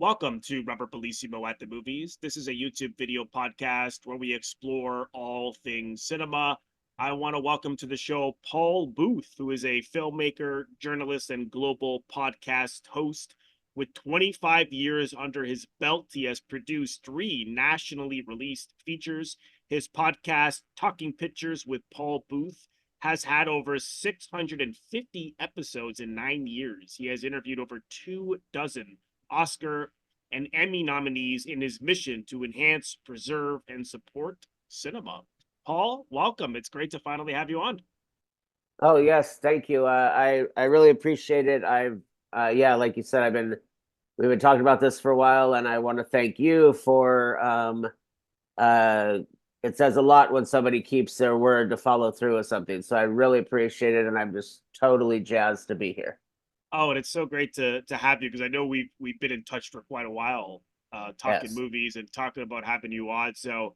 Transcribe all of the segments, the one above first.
Welcome to Rubber Bellissimo at the Movies. This is a YouTube video podcast where we explore all things cinema. I want to welcome to the show Paul Booth, who is a filmmaker, journalist, and global podcast host. With 25 years under his belt, he has produced 3 nationally released features. His podcast, Talking Pictures with Paul Booth, has had over 650 episodes in 9 years. He has interviewed over 24 Oscar and Emmy nominees in his mission to enhance, preserve, and support cinema. Paul, welcome. It's great to finally have you on. Oh yes, thank you. I really appreciate it. Like you said, we've been talking about this for a while, and I want to thank you for uh it says a lot when somebody keeps their word to follow through with something. So I really appreciate it, and I'm just totally jazzed to be here. Oh, and it's so great to have you because I know we've been in touch for quite a while, talking Yes. movies and talking about having you on. So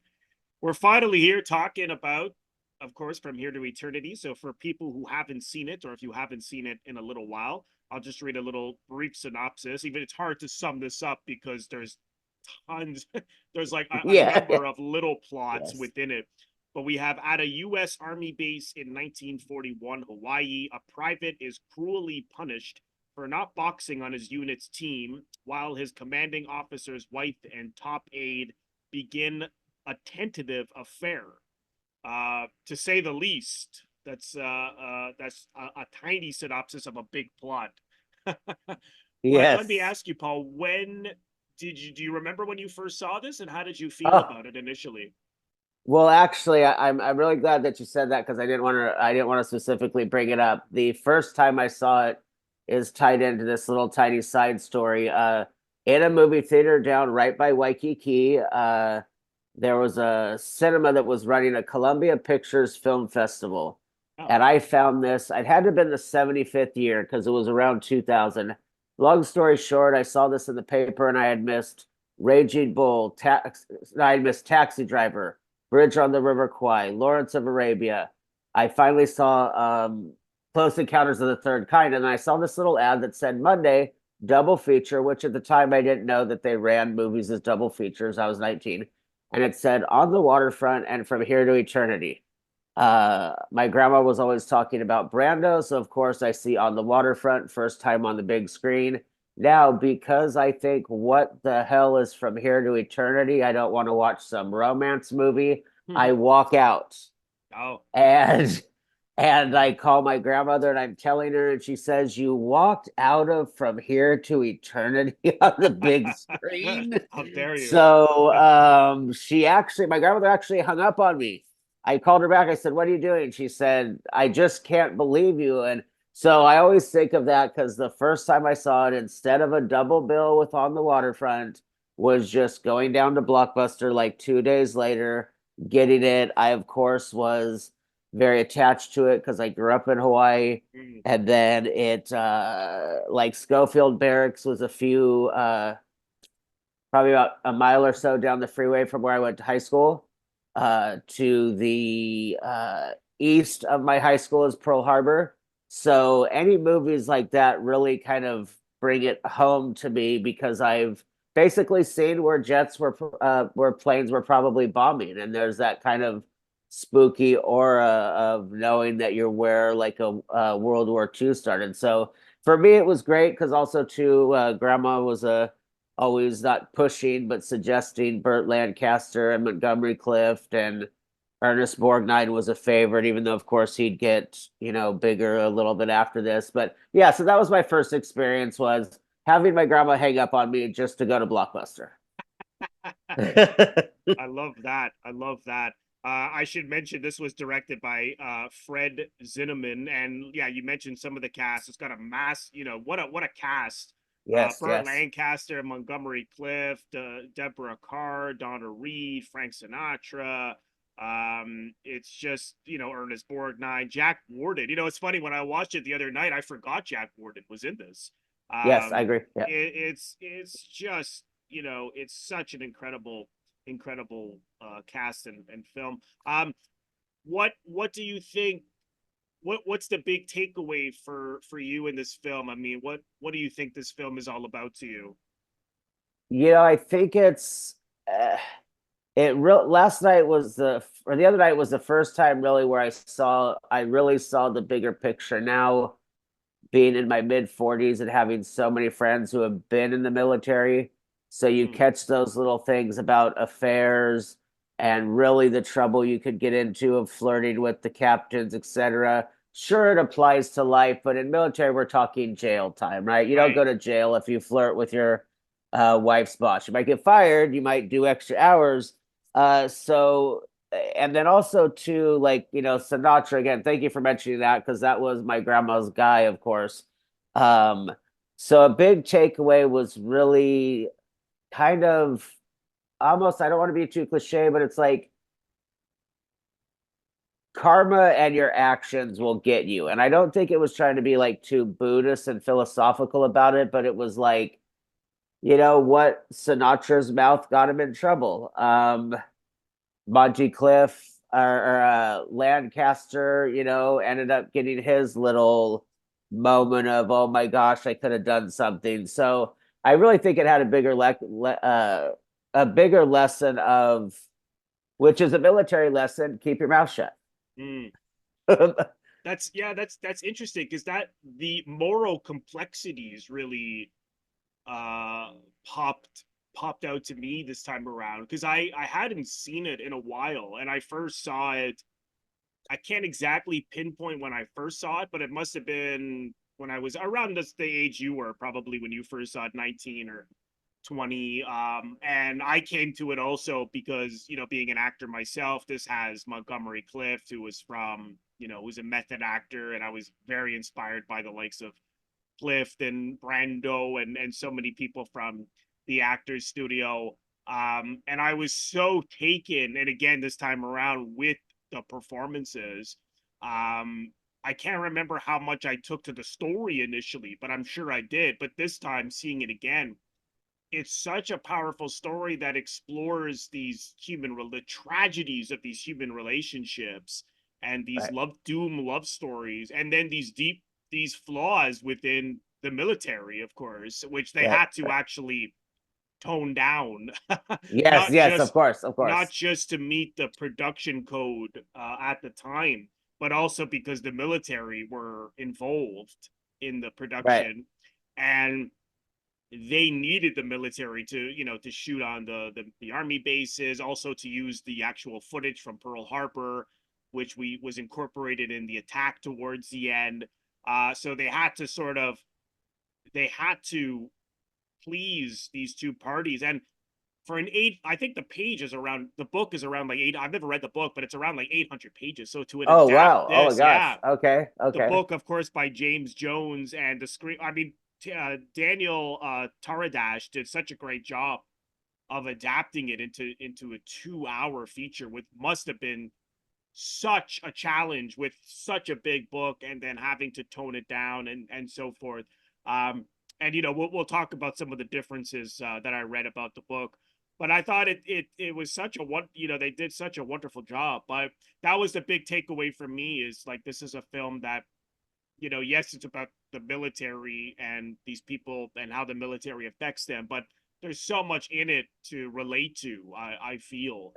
we're finally here talking about, of course, From Here to Eternity. So for people who haven't seen it, or if you haven't seen it in a little while, I'll just read a little brief synopsis. Even it's hard to sum this up because there's tons, there's like a Yeah. number of little plots Yes. within it. But we have at a U.S. Army base in 1941 Hawaii, a private is cruelly punished for not boxing on his unit's team, while his commanding officer's wife and top aide begin a tentative affair. To say the least, that's a tiny synopsis of a big plot. Let me Yes. ask you, Paul, when do you remember when you first saw this, and how did you feel Oh, about it initially? well, actually, I'm really glad that you said that because I didn't want to specifically bring it up. The first time I saw it is tied into this little tiny side story. In a movie theater down right by Waikiki, there was a cinema that was running a Columbia Pictures Film Festival, Oh, and I found this. It had to have been the 75th year because it was around 2000. Long story short, I saw this in the paper and I had missed Raging Bull, I had missed Taxi Driver. Bridge on the River Kwai, Lawrence of Arabia. I finally saw Close Encounters of the Third Kind, and I saw this little ad that said Monday double feature, which at the time I didn't know that they ran movies as double features. I was 19, and it said On the Waterfront and From Here to Eternity. My grandma was always talking about Brando, so of course I see On the Waterfront, first time on the big screen. Now, because I think what the hell is From Here to Eternity, I don't want to watch some romance movie. I walk out oh, and and I call my grandmother and I'm telling her, and she says, "You walked out of From Here to Eternity on the big screen." how dare you? So my grandmother actually hung up on me. I called her back. I said, "What are you doing?" She said, "I just can't believe you." And so I always think of that because the first time I saw it, instead of a double bill with On the Waterfront, was just going down to Blockbuster like 2 days later, getting it. I, of course, was very attached to it because I grew up in Hawaii. Mm. And then it like Schofield Barracks was a few probably about a mile or so down the freeway from where I went to high school. To the east of my high school is Pearl Harbor. So any movies like that really kind of bring it home to me because I've basically seen where planes were probably bombing, and there's that kind of spooky aura of knowing that you're where like a World War II started. So for me, it was great because also too, Grandma was a always not pushing but suggesting Burt Lancaster and Montgomery Clift, and Ernest Borgnine was a favorite, even though of course he'd get, bigger a little bit after this. But yeah, so that was my first experience, was having my grandma hang up on me just to go to Blockbuster. I love that. I love that. I should mention this was directed by Fred Zinnemann, and yeah, you mentioned some of the cast. It's got a mass, what a cast. Yes, Burt yes. Lancaster, Montgomery Clift, Deborah Kerr, Donna Reed, Frank Sinatra. It's just Ernest Borgnine, Jack Warden. It's funny when I watched it the other night, I forgot Jack Warden was in this. Yes, I agree. Yeah. It's just it's such an incredible cast and film. What do you think? What's the big takeaway for you in this film? I mean, what do you think this film is all about to you? I think it real last night was or the other night was the first time really where I really saw the bigger picture. Now, being in my mid 40s and having so many friends who have been in the military. So you Mm, catch those little things about affairs and really the trouble you could get into of flirting with the captains, etc. Sure, it applies to life, but in military, we're talking jail time, right? You don't go right. to jail if you flirt with your wife's boss. You might get fired, you might do extra hours. So and then also too, like, Sinatra again, thank you for mentioning that because that was my grandma's guy, of course. Um, so a big takeaway was really kind of almost, I don't want to be too cliche, but it's like karma and your actions will get you. And I don't think it was trying to be like too Buddhist and philosophical about it, but it was like, what Sinatra's mouth got him in trouble. Monty Cliff or Lancaster, ended up getting his little moment of, oh my gosh, I could have done something. So I really think it had a bigger lesson of, which is a military lesson: keep your mouth shut. Mm. That's yeah, that's interesting because that the moral complexities really uh popped popped out to me this time around because I hadn't seen it in a while and I first saw it. I can't exactly pinpoint when I first saw it, but it must have been when I was around the age you were, probably when you first saw it, 19 or 20. And I came to it also because, being an actor myself, this has Montgomery Clift, who was from, who's a method actor, and I was very inspired by the likes of Clift and Brando and so many people from the Actors Studio. And I was so taken, and again this time around with the performances. I can't remember how much I took to the story initially, but I'm sure I did. But this time, seeing it again, it's such a powerful story that explores the tragedies of these human relationships and these Right, love stories, and then these flaws within the military, of course, which they right, had to right. actually tone down, Yes, not yes, of just course, of not course. just to meet the production code at the time, but also because the military were involved in the Right, production, and they needed the military to to shoot on the army bases, also to use the actual footage from Pearl Harbor, which we was incorporated in the attack towards the end. So they had to please these two parties. And for an eight, I think the book is around like eight. I've never read the book, but it's around like 800 pages. So to oh adapt wow, oh my this, gosh, yeah, okay, the okay. book, of course, by James Jones, and the screen. I mean, Daniel Taradash did such a great job of adapting it into a 2 hour feature, with must have been such a challenge with such a big book, and then having to tone it down and so forth. Um, and we'll talk about some of the differences that I read about the book. But I thought it was such a one. They did such a wonderful job. But that was the big takeaway for me, is like, this is a film that, yes, it's about the military and these people and how the military affects them, but there's so much in it to relate to, I feel,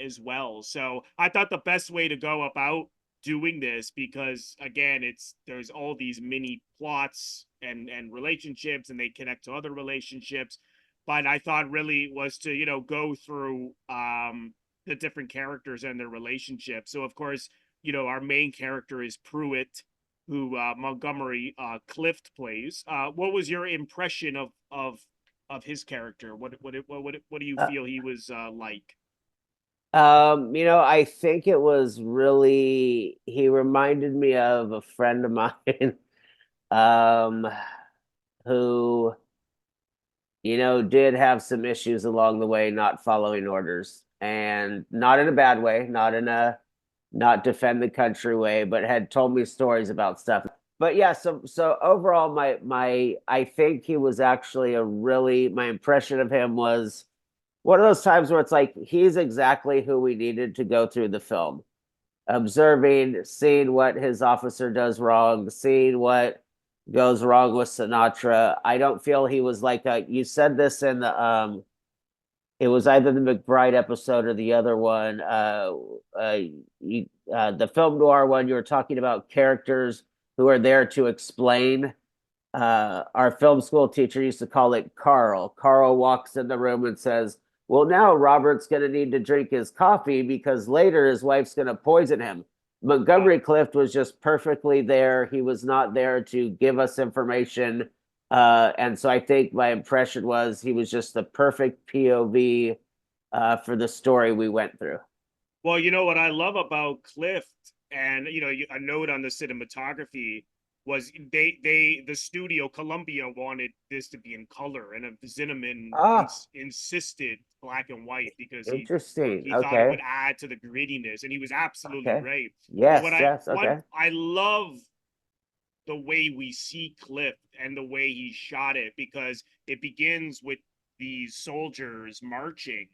as well. So I thought the best way to go about doing this, because again, there's all these mini plots and relationships, and they connect to other relationships. But I thought really was to, go through the different characters and their relationships. So of course, our main character is Pruitt, who Montgomery Clift plays. What was your impression of his character? What do you Uh, feel he was like? I think it was really, he reminded me of a friend of mine, um, who, did have some issues along the way, not following orders, and not in a bad way, not defend the country way, but had told me stories about stuff. But yeah, so overall, I think he was actually my impression of him was one of those times where it's like he's exactly who we needed to go through the film, observing, seeing what his officer does wrong, seeing what goes wrong with Sinatra. I don't feel he was like a, you said this in the it was either the McBride episode or the other one. The film noir one, you were talking about characters who are there to explain. Our film school teacher used to call it Carl. Carl walks in the room and says, well, now Robert's going to need to drink his coffee because later his wife's going to poison him. Montgomery Clift was just perfectly there. He was not there to give us information. And so I think my impression was he was just the perfect POV for the story we went through. Well, you know what I love about Clift, and a note on the cinematography was the studio Columbia wanted this to be in color, and Zinnemann Ah, insisted black and white because interesting. he thought it Okay. would add to the grittiness, and he was absolutely Okay. right. And Yes, yes. Okay. I love the way we see Cliff and the way he shot it, because it begins with these soldiers marching,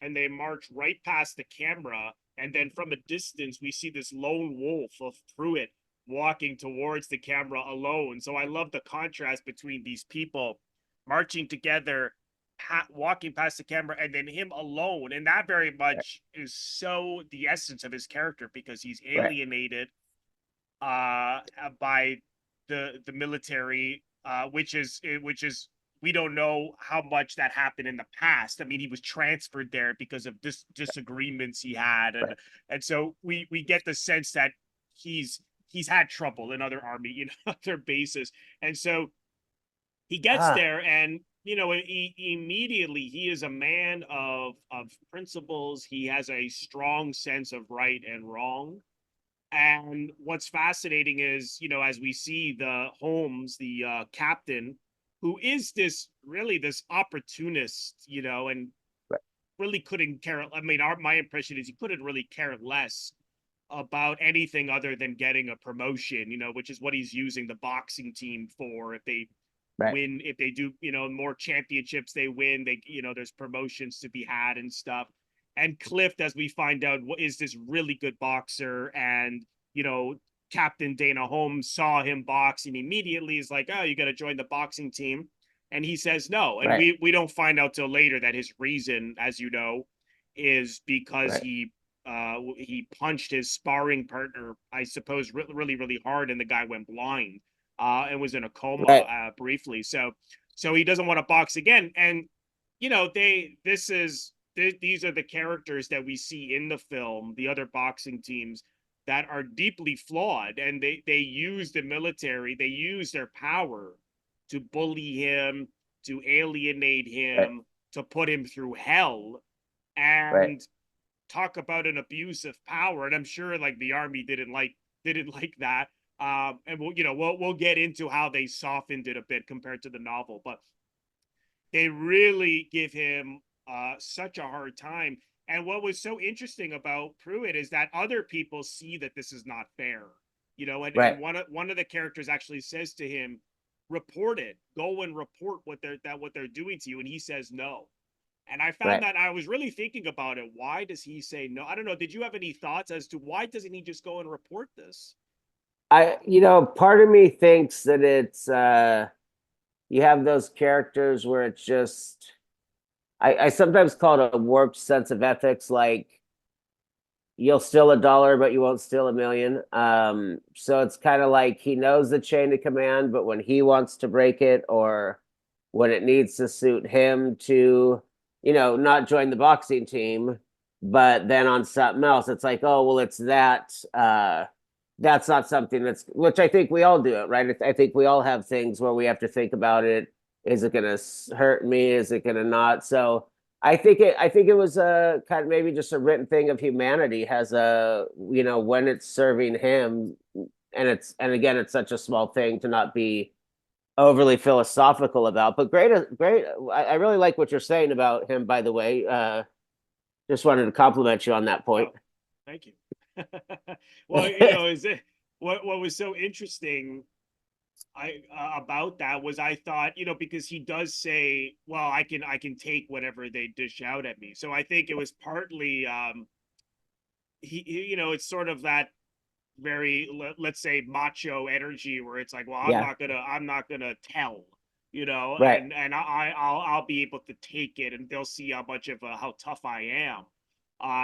and they march right past the camera, and then from a distance we see this lone wolf of Pruitt walking towards the camera alone. So I love the contrast between these people marching together, walking past the camera, and then him alone, and that very Right. much is so the essence of his character, because he's Right. alienated by the military, which is we don't know how much that happened in the past. I mean, he was transferred there because of disagreements he had, Right. and so we get the sense that he's had trouble in other army, other bases, and so he gets Ah, there, and immediately he is a man of principles. He has a strong sense of right and wrong. And what's fascinating is, as we see the Holmes, the captain, who is this opportunist, and right. really couldn't care. I mean, my impression is he couldn't really care less about anything other than getting a promotion, which is what he's using the boxing team for. If they Right. win, if they do, more championships they win, there's promotions to be had and stuff. And Clift, as we find out, is this really good boxer, and you know Captain Dana Holmes saw him box and immediately is like, oh, you got to join the boxing team, and he says no. And Right. we don't find out till later that his reason, as you know, is because Right. he punched his sparring partner, I suppose, really hard, and the guy went blind, and was in a coma, Right. briefly. So he doesn't want to box again. And these are the characters that we see in the film, the other boxing teams, that are deeply flawed, and they use the military, they use their power to bully him, to alienate Right. him, to put him through hell, Right. and talk about an abuse of power. And I'm sure like the army didn't like that. And we'll get into how they softened it a bit compared to the novel, but they really give him such a hard time. And what was so interesting about Pruitt is that other people see that this is not fair, and Right. one of the characters actually says to him, "Report it. Go and report what they're doing to you." And he says no. And I found Right. that I was really thinking about it. Why does he say no? I don't know. Did you have any thoughts as to why doesn't he just go and report this? Part of me thinks that it's you have those characters where it's just I sometimes call it a warped sense of ethics, like you'll steal a dollar, but you won't steal a million. So it's kind of like he knows the chain of command, but when he wants to break it or when it needs to suit him to, not join the boxing team, but then on something else, it's like, oh, well, it's that. That's not something which I think we all do it, right? I think we all have things where we have to think about it. Is it going to hurt me? Is it going to not? So I think it was a kind of maybe just a written thing of humanity has when it's serving him, and again it's such a small thing to not be overly philosophical about, but great. I really like what you're saying about him, by the way. Just wanted to compliment you on that point. Oh, thank you. Well, is it what was so interesting about that was, I thought, because he does say, well, I can take whatever they dish out at me. So I think it was partly, it's sort of that let's say macho energy where it's like, well, Yeah. I'm not gonna tell, Right. and I'll be able to take it, and they'll see how much of how tough I am.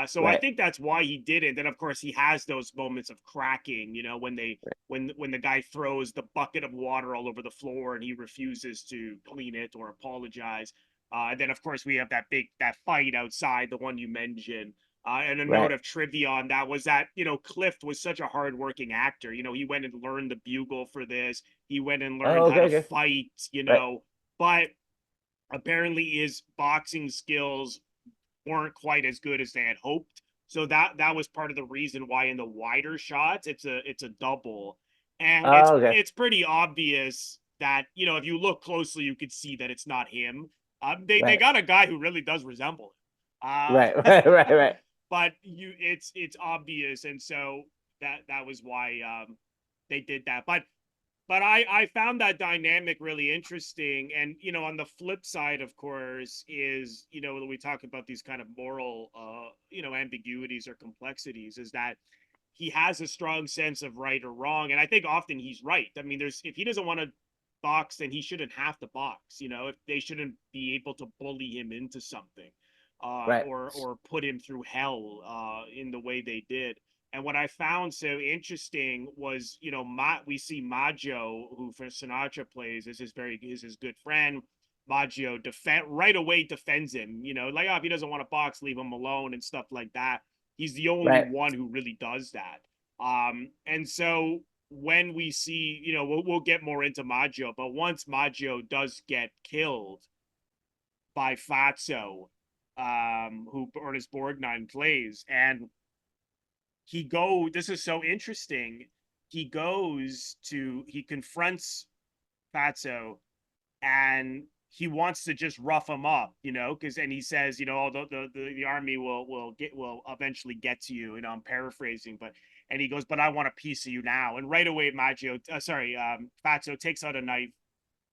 So I Right. think that's why he did it. Then of course he has those moments of cracking, when the guy throws the bucket of water all over the floor and he refuses to clean it or apologize. And then of course we have that fight outside, the one you mentioned. And a note Right. of trivia on that was that, Clift was such a hardworking actor. He went and learned the bugle for this. He went and learned Oh, how okay. to Okay. fight, Right. but apparently his boxing skills weren't quite as good as they had hoped. So that was part of the reason why in the wider shots it's a double, and it's Oh, okay. it's pretty obvious that if you look closely you could see that it's not him. They Right. got a guy who really does resemble him, Right. Right. Right. Right. but it's obvious, and so that was why they did that. But I found that dynamic really interesting. And, on the flip side, of course, is, when we talk about these kind of moral, ambiguities or complexities, is that he has a strong sense of right or wrong. And I think often he's right. I mean, if he doesn't want to box, then he shouldn't have to box, if they shouldn't be able to bully him into something, Right. or put him through hell, in the way they did. And what I found so interesting was, we see Maggio, who for Sinatra plays, is his good friend. Maggio right away defends him, like, oh, if he doesn't want to box, leave him alone and stuff like that. He's the only Right. one who really does that. And so when we see, we'll get more into Maggio, but once Maggio does get killed by Fatso, who Ernest Borgnine plays, and this is so interesting. He confronts Fatso, and he wants to just rough him up, because, and he says, oh, the army will eventually get to you. I'm paraphrasing, and he goes, but I want a piece of you now. And right away, Fatso takes out a knife,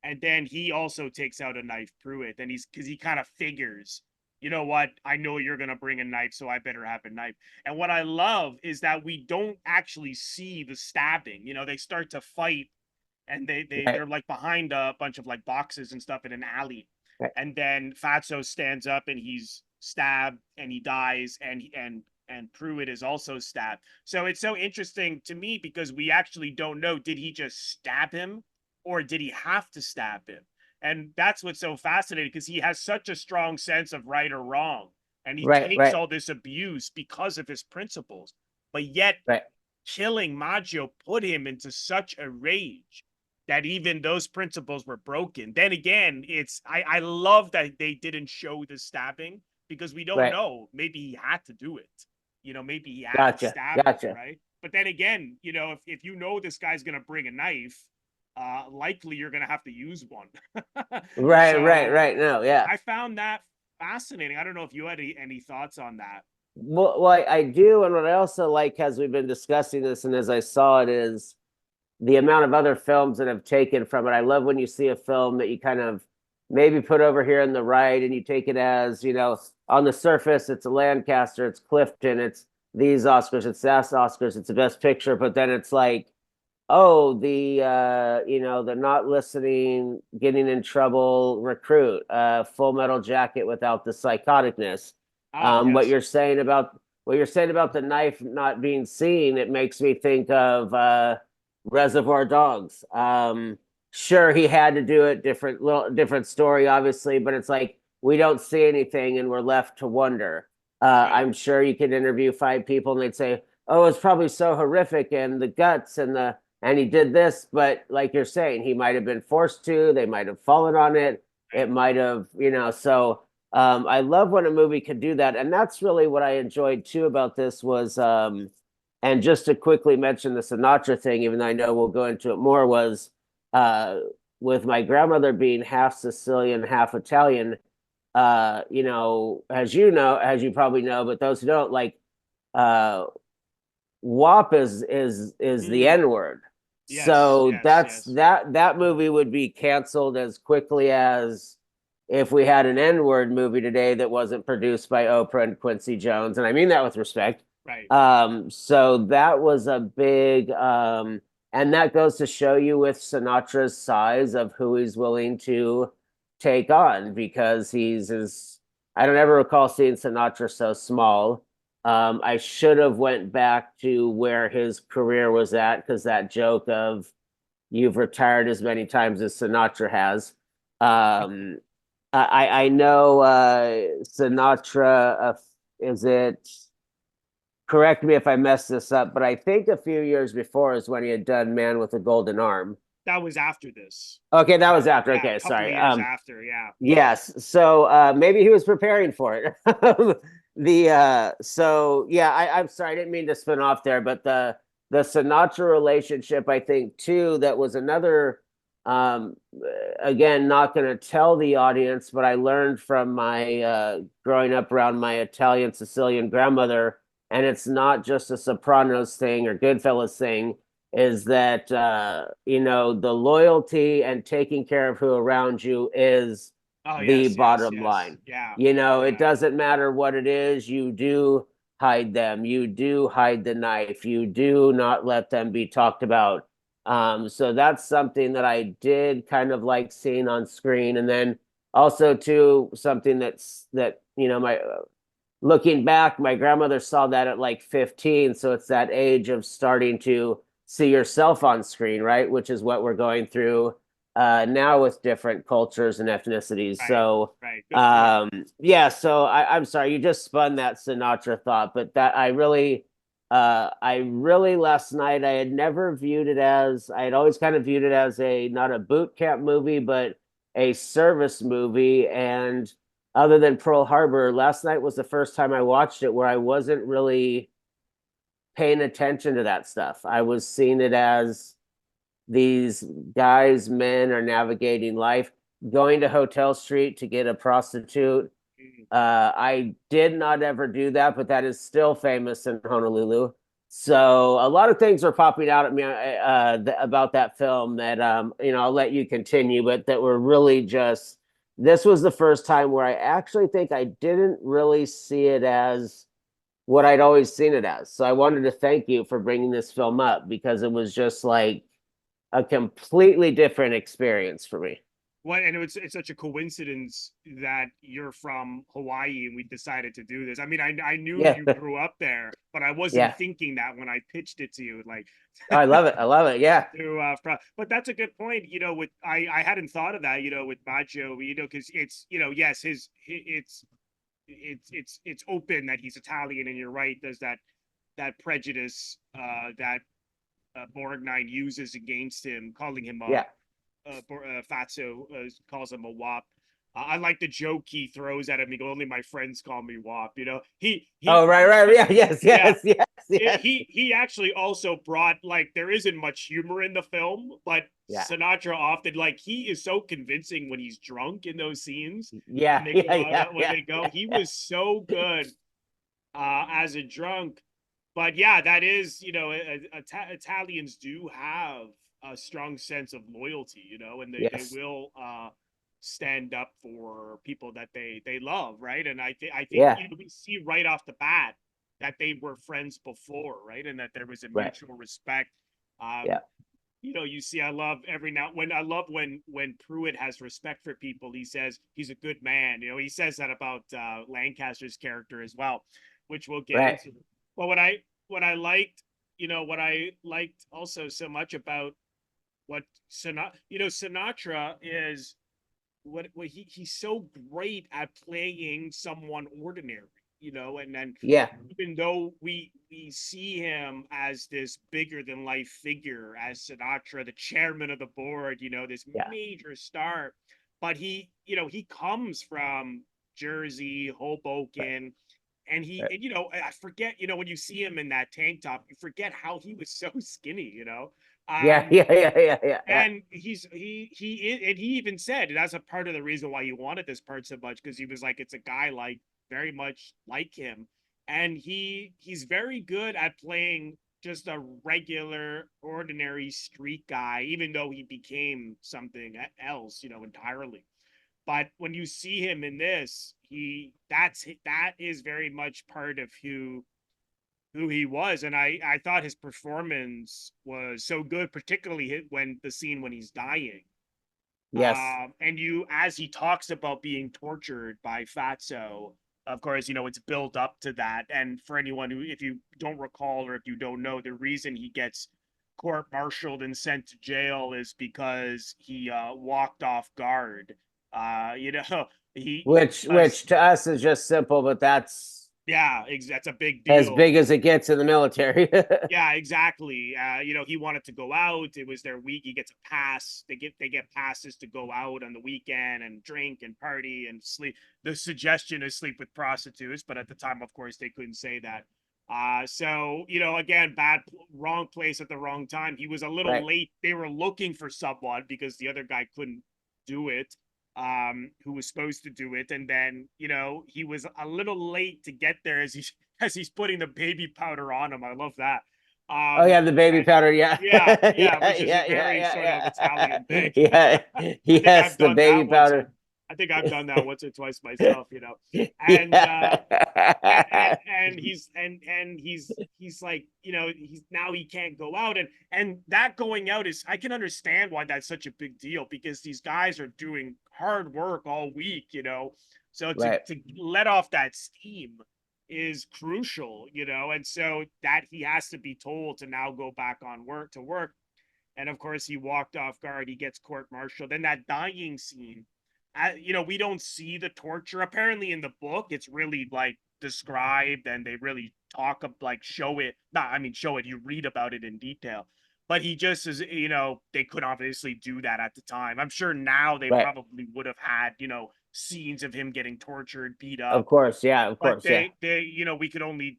and then he also takes out a knife through it. And because he kind of figures, you know what? I know you're going to bring a knife, so I better have a knife. And what I love is that we don't actually see the stabbing. They start to fight, and Right. they're like behind a bunch of like boxes and stuff in an alley. Right. And then Fatso stands up and he's stabbed and he dies, and Pruitt is also stabbed. So it's so interesting to me because we actually don't know, did he just stab him or did he have to stab him? And that's what's so fascinating, because he has such a strong sense of right or wrong, and he Right. takes Right. all this abuse because of his principles. But yet Right. killing Maggio put him into such a rage that even those principles were broken. Then again, I love that they didn't show the stabbing, because we don't Right. know. Maybe he had to do it. Maybe he had to Gotcha. stab him, Gotcha. right? But then again, if this guy's gonna bring a knife, likely you're gonna have to use one. Right. Right. So Right. No. Yeah. I found that fascinating. I don't know if you had any thoughts on that. Well, I do, and what I also like, as we've been discussing this, and as I saw it, is the amount of other films that have taken from it. I love when you see a film that you kind of maybe put over here in the right, and you take it as, on the surface, it's a Lancaster, it's Clifton, it's these Oscars, it's that Oscars, it's the best picture, but then it's like, oh, the not listening, getting in trouble recruit, Full Metal Jacket without the psychoticness. Oh What yes. you're saying about the knife not being seen, it makes me think of Reservoir Dogs. Sure, he had to do it, different story, obviously, but it's like we don't see anything and we're left to wonder. Right. I'm sure you could interview 5 people and they'd say, "Oh, it's probably so horrific and the guts and he did this," but like you're saying, he might have been forced to. They might have fallen on it. Right. It might have, So I love when a movie could do that, and that's really what I enjoyed too about this was. And just to quickly mention the Sinatra thing, even though I know we'll go into it more, was uh, with my grandmother being half Sicilian, half Italian. As you probably know, but those who don't, like, uh, WAP is the Mm. N word. Yes. So Yes. that's Yes. that movie would be canceled as quickly as if we had an N word movie today that wasn't produced by Oprah and Quincy Jones. And I mean that with respect. Right. So that was a big, and that goes to show you with Sinatra's size of who he's willing to take on because I don't ever recall seeing Sinatra so small. I should have went back to where his career was at because that joke of you've retired as many times as Sinatra has. Um, I know Sinatra, is it? Correct me if I mess this up, but I think a few years before is when he had done Man with a Golden Arm. That was after this. Okay, that was after. Yeah, a Okay, couple of sorry. years after. Yeah. Yes. So maybe he was preparing for it. So yeah, I'm sorry, I didn't mean to spin off there, but the Sinatra relationship, I think too, that was another um again, not gonna tell the audience, but I learned from my growing up around my Italian Sicilian grandmother, and it's not just a Sopranos thing or Goodfellas thing is that the loyalty and taking care of who around you is Oh, the yes, yes, bottom yes. line. Yeah. It Yeah. doesn't matter what it is, you do hide them, you do hide the knife, you do not let them be talked about. So that's something that I did kind of like seeing on screen. And then also too, something my looking back, my grandmother saw that at like 15. So it's that age of starting to see yourself on screen, right? Which is what we're going through now with different cultures and ethnicities. Right. So, Right. Good point. yeah, so I'm sorry, you just spun that Sinatra thought, but that I really last night, I had never viewed it as, I had always kind of viewed it as not a boot camp movie, but a service movie. And other than Pearl Harbor, last night was the first time I watched it where I wasn't really paying attention to that stuff. I was seeing it as these guys, men are navigating life, going to Hotel Street to get a prostitute. Mm. I did not ever do that, but that is still famous in Honolulu. So a lot of things are popping out at me about that film that I'll let you continue, but that were really just this was the first time where I actually think I didn't really see it as what I'd always seen it as. So I wanted to thank you for bringing this film up because it was just like a completely different experience for me. What and it's such a coincidence that you're from Hawaii and we decided to do this. I mean, I knew Yeah, you grew up there, but I wasn't yeah. thinking that when I pitched it to you. Like I love it. I love it. Yeah. to but that's a good point. With I hadn't thought of that. With Macho. Because it's yes, it's open that he's Italian, and you're right. There's that prejudice that Borgnine uses against him, calling him Yeah. Fatso calls him a wop. I like the joke he throws at him. He goes, "Only my friends call me wop." Oh, right, right. Yeah, yes, Yeah. yes, yes, yes. He actually also brought, like, there isn't much humor in the film, but Yeah. Sinatra often, like, he is so convincing when he's drunk in those scenes when Yeah, they yeah, go yeah, out when yeah, they go. yeah. He was so good as a drunk. But yeah, that is, Italians do have a strong sense of loyalty, and they Yes. will stand up for people that they love, right? And I think Yeah, we see right off the bat that they were friends before, right? And that there was a right. mutual respect. Um, Yeah. you see, I love every now when I love when Pruitt has respect for people. He says he's a good man. He says that about Lancaster's character as well, which we'll get Right. into. But what I liked also so much about what Sinatra is what he's so great at playing someone ordinary, and then Yeah. even though we see him as this bigger than life figure, as Sinatra, the chairman of the board, this Yeah. major star, but he comes from Jersey, Right. Hoboken, and Right. I forget, when you see him in that tank top, you forget how he was so skinny. Yeah. Um, Yeah. Yeah. Yeah. Yeah. Yeah. and he even said that's a part of the reason why he wanted this part so much, because he was like, it's a guy like very much like him, and he's very good at playing just a regular ordinary street guy, even though he became something else, entirely. But when you see him in this, that is very much part of who who he was, and I thought his performance was so good, particularly when the scene when he's dying. Yes. And you, as he talks about being tortured by Fatso, of course, it's built up to that. And for anyone who, if you don't recall or if you don't know, the reason he gets court-martialed and sent to jail is because he walked off guard. He Which to us is just simple, but yeah, that's a big as deal. big as it gets in the military. Yeah, exactly. He wanted to go out. It was their week. He gets a pass. They get passes to go out on the weekend and drink and party and sleep. The suggestion is sleep with prostitutes, but at the time, of course, they couldn't say that. So again, wrong place at the wrong time. He was a little Right. late. They were looking for someone because the other guy couldn't do it, who was supposed to do it, and then he was a little late to get there as he's putting the baby powder on him. I love that. Oh yeah, the baby And powder. Yeah. yeah, yeah, Yeah, which is a yeah, very yeah, sort of yeah, Italian thing. yeah. Yeah. I think Yes, I've the done baby that once. powder. I think I've done that once or twice myself. And Yeah. he's like, he can't go out, and that going out is, I can understand why that's such a big deal, because these guys are doing hard work all week. So to Right. let off that steam is crucial, and so that he has to be told to now go back on work. And of course, he walked off guard. He gets court-martialed. Then that dying scene, we don't see the torture. Apparently, in the book, it's really like described, and they really talk of, like, show it. Not, I mean, show it. You read about it in detail. But he just is, they could obviously do that at the time. I'm sure now they Right. probably would have had, scenes of him getting tortured, beat Of up. course. Yeah. Of But course. Yeah. we could only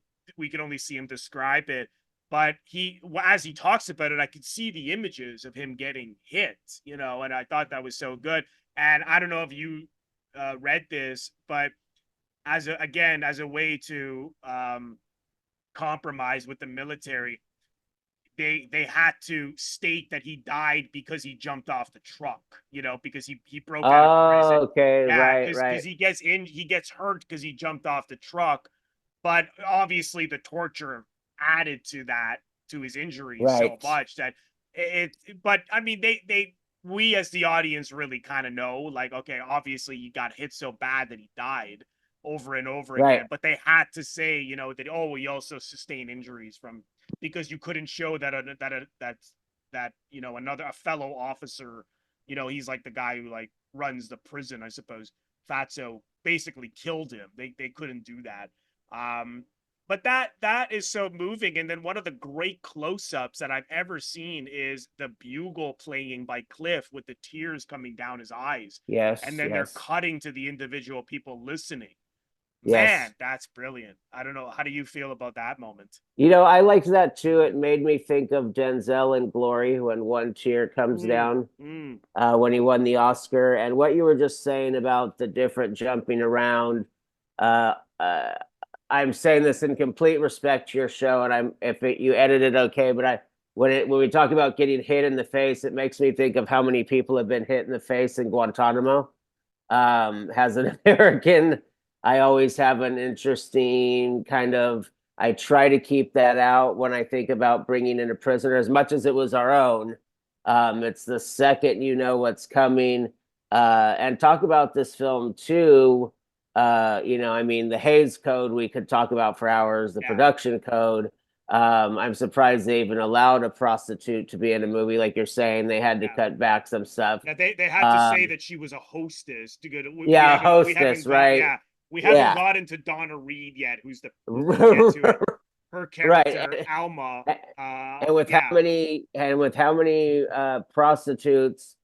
see him describe it. But as he talks about it, I could see the images of him getting hit. And I thought that was so good. And I don't know if you read this, but as a way to compromise with the military, they had to state that he died because he jumped off the truck, because he broke out of prison. Oh, okay. Yeah, Right. because Right. he gets hurt because he jumped off the truck, but obviously the torture added to his injuries so Right. much that but I mean, we as the audience really kind of know, like, okay, obviously he got hit so bad that he died over and over Right. again, but they had to say, that, oh, he also sustained injuries from, because you couldn't show that another, a fellow officer, he's like the guy who, like, runs the prison, I suppose. Fatso basically killed him. They couldn't do that. But that is so moving. And then one of the great close-ups that I've ever seen is the bugle playing by Cliff with the tears coming down his eyes. And Yes. then they're Yes. cutting to the individual people listening. Yes. Man, that's brilliant. I don't know. How do you feel about that moment? I liked that too. It made me think of Denzel in Glory when one tear comes Mm, down, mm, when he won the Oscar, and what you were just saying about the different jumping around. Uh, uh, I'm saying this in complete respect to your show, and you edit it okay, but when we talk about getting hit in the face, it makes me think of how many people have been hit in the face in Guantanamo. As an American, I always have an interesting kind of. I try to keep that out when I think about bringing in a prisoner, as much as it was our own. It's the second you know what's coming. And talk about this film too. I mean, the Hays Code we could talk about for hours. The yeah. production code. I'm surprised they even allowed a prostitute to be in a movie. Like you're saying, they had to Yeah. cut back some stuff. That they had to say Um, that she was a hostess to go to. We yeah, haven't we haven't hostess, got right? yeah, we haven't Yeah. gotten to Donna Reed yet, who's the we'll get to it. Her character Right. Alma. And with how Yeah. many prostitutes,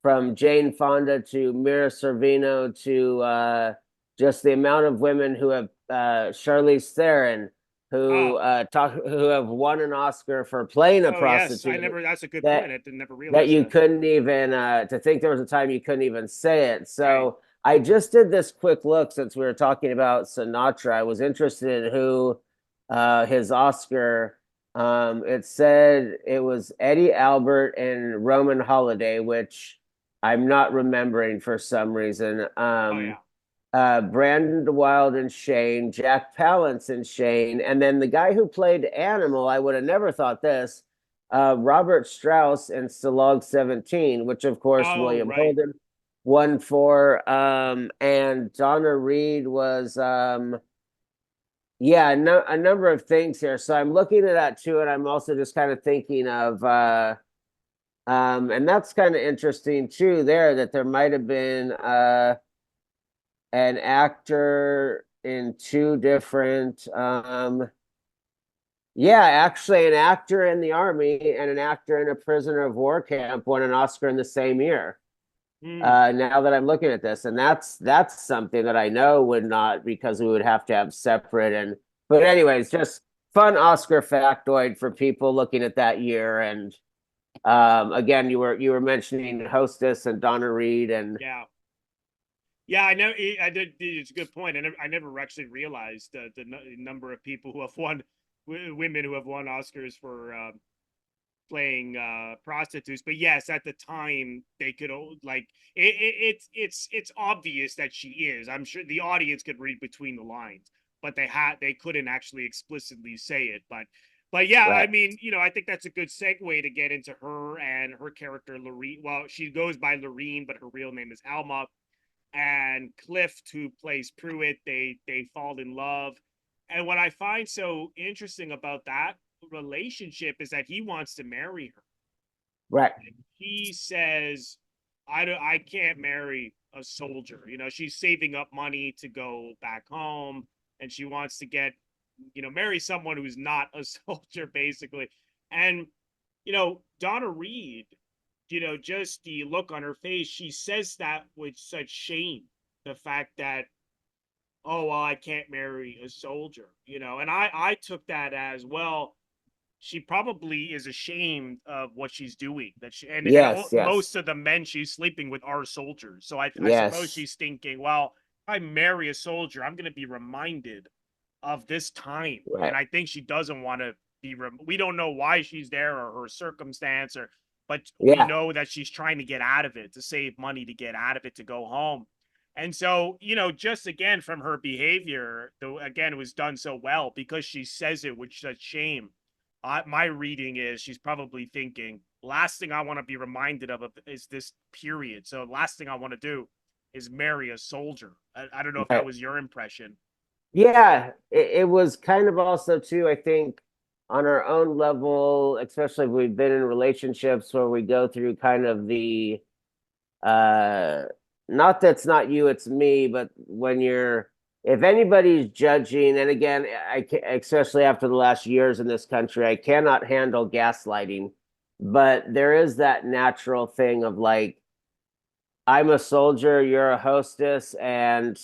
from Jane Fonda to Mira Sorvino to just the amount of women who have Charlize Theron, Oh, who have won an Oscar for playing a oh yes. I prostitute, never. That's a good point. that I did never that realize you that. couldn't even to think there was a time you couldn't even say it. Right. So I just did this quick look since we were talking about Sinatra. I was interested in who his Oscar. It said it was Eddie Albert and Roman Holiday, which I'm not remembering for some reason. Oh yeah. Brandon Wild and Shane, Jack Palance and Shane, and then the guy who played Animal, I would have never thought this, Robert Strauss in Stalag 17, which of course Oh, William right. Holden won for, and Donna Reed was, yeah, no, a number of things here. So I'm looking at that too, and I'm also just kind of thinking of, and that's kind of interesting too, there that there might have been an actor in two different yeah, actually an actor in the army and an actor in a prisoner of war camp won an Oscar in the same year. Hmm. Now that I'm looking at this, and that's something that I know would not, because we would have to have separate, and but anyways, just fun Oscar factoid for people looking at that year. And again, you were mentioning Hostess and Donna Reed, and Yeah. Yeah, I know. I did. It's a good point. I never actually realized the number of people who have won, women who have won Oscars for playing prostitutes. But yes, at the time they could like it's obvious that she is. I'm sure the audience could read between the lines, but they couldn't actually explicitly say it. But yeah, I right, mean, I think that's a good segue to get into her and her character Lorene. Well, she goes by Lorene, but her real name is Alma. And Clift, who plays Pruitt, they fall in love. And what I find so interesting about that relationship is that he wants to marry her. right, He says, I can't marry a soldier. She's saving up money to go back home, and she wants to marry someone who's not a soldier, basically. And Donna Reed, just the look on her face, she says that with such shame. The fact that, oh, well, I can't marry a soldier, and I took that as, well, she probably is ashamed of what she's doing. That she and yes, most yes, of the men she's sleeping with are soldiers. So I suppose yes, she's thinking, well, if I marry a soldier, I'm going to be reminded of this time, and right, I think she doesn't want to be. We don't know why she's there or her circumstance, but we yeah, know that she's trying to get out of it, to save money, to get out of it, to go home. And so, just again from her behavior, though, again, it was done so well because she says it with such shame. My reading is she's probably thinking, last thing I want to be reminded of is this period. So, last thing I want to do is marry a soldier. I don't know if that right. was your impression. Yeah, it was kind of also too, I think, on our own level, especially if we've been in relationships where we go through kind of the uh not that's not you, it's me, but when you're, if anybody's judging, and again, especially after the last years in this country, I cannot handle gaslighting, but there is that natural thing of like, I'm a soldier, you're a hostess, and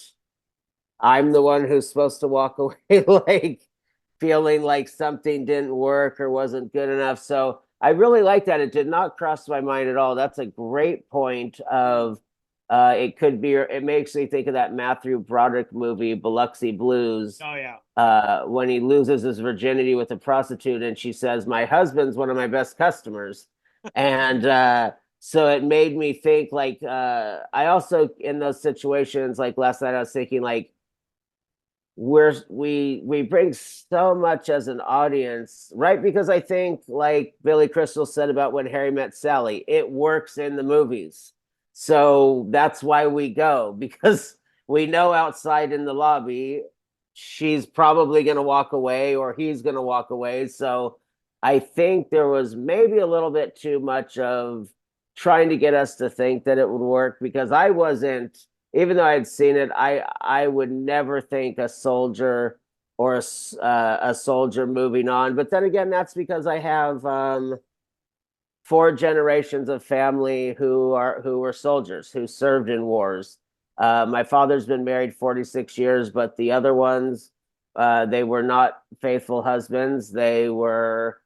I'm the one who's supposed to walk away like feeling like something didn't work or wasn't good enough. So I really like that. It did not cross my mind at all. That's a great point of it could be, it makes me think of that Matthew Broderick movie, Biloxi Blues, Oh yeah. when he loses his virginity with a prostitute and she says, my husband's one of my best customers. And so it made me think like, I also, in those situations, like last night, I was thinking like, we bring so much as an audience, right? Because I think, like Billy Crystal said about When Harry Met Sally, it works in the movies. So that's why we go, because we know outside in the lobby she's probably going to walk away or he's going to walk away. So I think there was maybe a little bit too much of trying to get us to think that it would work, because I wasn't, even though I had seen it, I would never think a soldier or a soldier moving on. But then again, that's because I have four generations of family who were soldiers who served in wars. My father's been married 46 years, but the other ones, they were not faithful husbands. They were,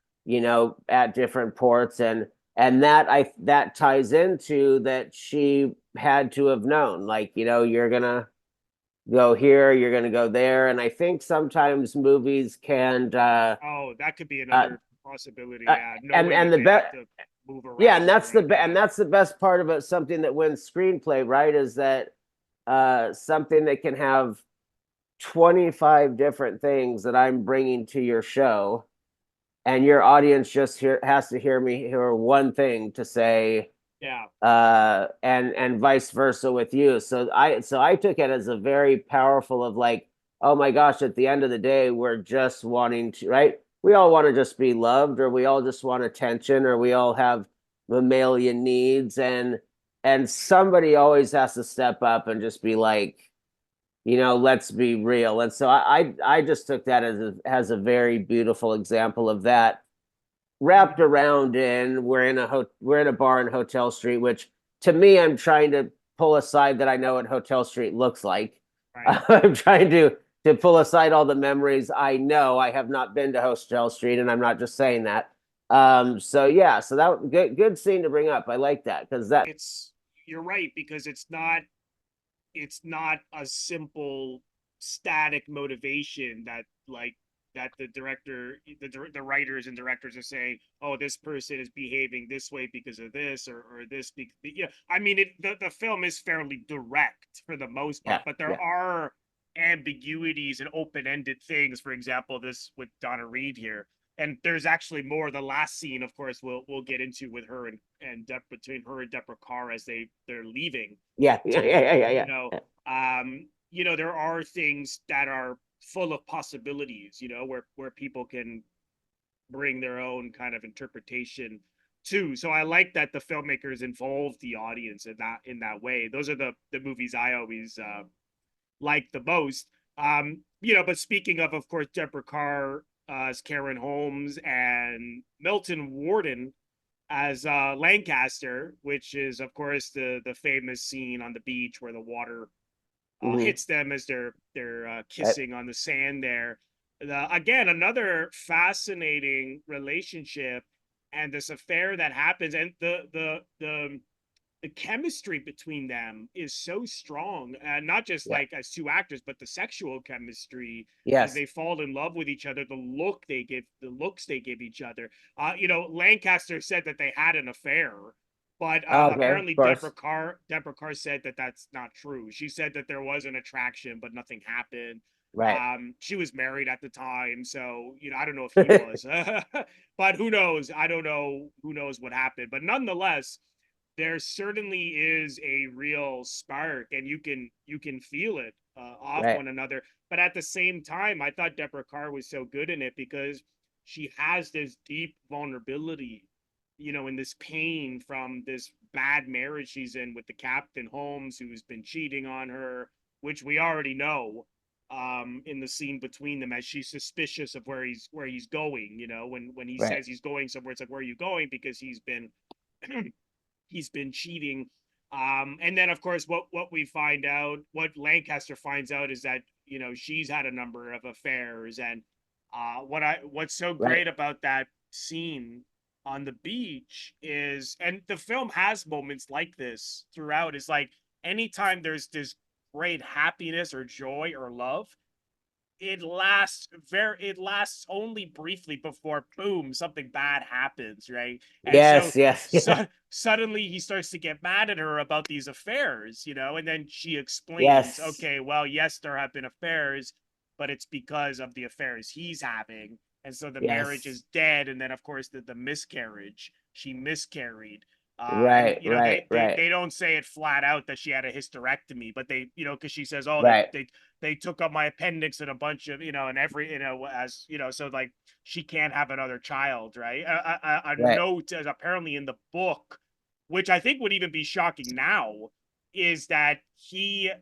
at different ports, and that ties into that she had to have known, like, you're gonna go here, you're gonna go there. And I think sometimes movies can Oh, that could be uh, another possibility. uh Yeah, knowing and that the they have best, to move yeah, around like and that. that's the best part about something that wins screenplay, right? Is that something that can have 25 different things that I'm bringing to your show, and your audience just has to hear one thing to say, Yeah. and vice versa with you. So I took it as a very powerful of like, oh my gosh, at the end of the day, we're just wanting to, right? We all want to just be loved, or we all just want attention, or we all have mammalian needs, and somebody always has to step up and just be like, let's be real. And so I just took that as a very beautiful example of that, wrapped around in we're in a bar in Hotel Street, which to me, I'm trying to pull aside that I know what Hotel Street looks like. Right. I'm trying to pull aside all the memories I know. I have not been to Hotel Street, and I'm not just saying that. So yeah, so that good scene to bring up. I like that because that It's You're right, because it's not a simple static motivation that like that the writers and directors are saying, oh, this person is behaving this way because of this, or this yeah, I mean, the film is fairly direct for the most part, yeah, but there yeah. are ambiguities and open-ended things. For example, this with Donna Reed here, and there's actually more. The last scene, of course, we'll get into with her between her and Deborah Kerr as they're leaving Yeah, yeah, to, yeah, yeah, you yeah, know, yeah. there are things that are full of possibilities, where people can bring their own kind of interpretation too. So I like that the filmmakers involve the audience in that way. Those are the movies I always like the most. But speaking of course, Deborah Kerr as Karen Holmes and Milton Warden as Lancaster, which is of course the famous scene on the beach where the water Mhm. hits them as they're Right. kissing on the sand there. Again, another fascinating relationship and this affair that happens, and the chemistry between them is so strong, not just Yeah. like as two actors, but the sexual chemistry as Yes. they fall in love with each other, the looks they give each other. Lancaster said that they had an affair, but Okay, of apparently course. Deborah Kerr said that that's not true. She said that there was an attraction, but nothing happened. Right. She was married at the time, so I don't know if he was, but who knows? I don't know. Who knows what happened? But nonetheless, there certainly is a real spark, and you can feel it off Right. one another. But at the same time, I thought Deborah Kerr was so good in it because she has this deep vulnerability, in this pain from this bad marriage she's in with the Captain Holmes, who's been cheating on her, which we already know in the scene between them, as she's suspicious of where he's going. When he Right. says he's going somewhere, it's like, where are you going? Because he's been cheating. And then of course what Lancaster finds out is that she's had a number of affairs. And what's so Right. great about that scene on the beach is, and the film has moments like this throughout, is like anytime there's this great happiness or joy or love, it lasts only briefly before boom, something bad happens, right? And so Yes. Yes. Yeah. suddenly he starts to get mad at her about these affairs, and then she explains, Yes. okay, well, yes, there have been affairs, but it's because of the affairs he's having. And so the marriage Yes. is dead. And then of course the miscarriage, she miscarried. And Right. Right. Right. they don't say it flat out that she had a hysterectomy, but they, because she says, oh, Right. they took up my appendix and a bunch of, and every, as so like she can't have another child, right? A Right. note, as apparently in the book, which I think would even be shocking now, is that he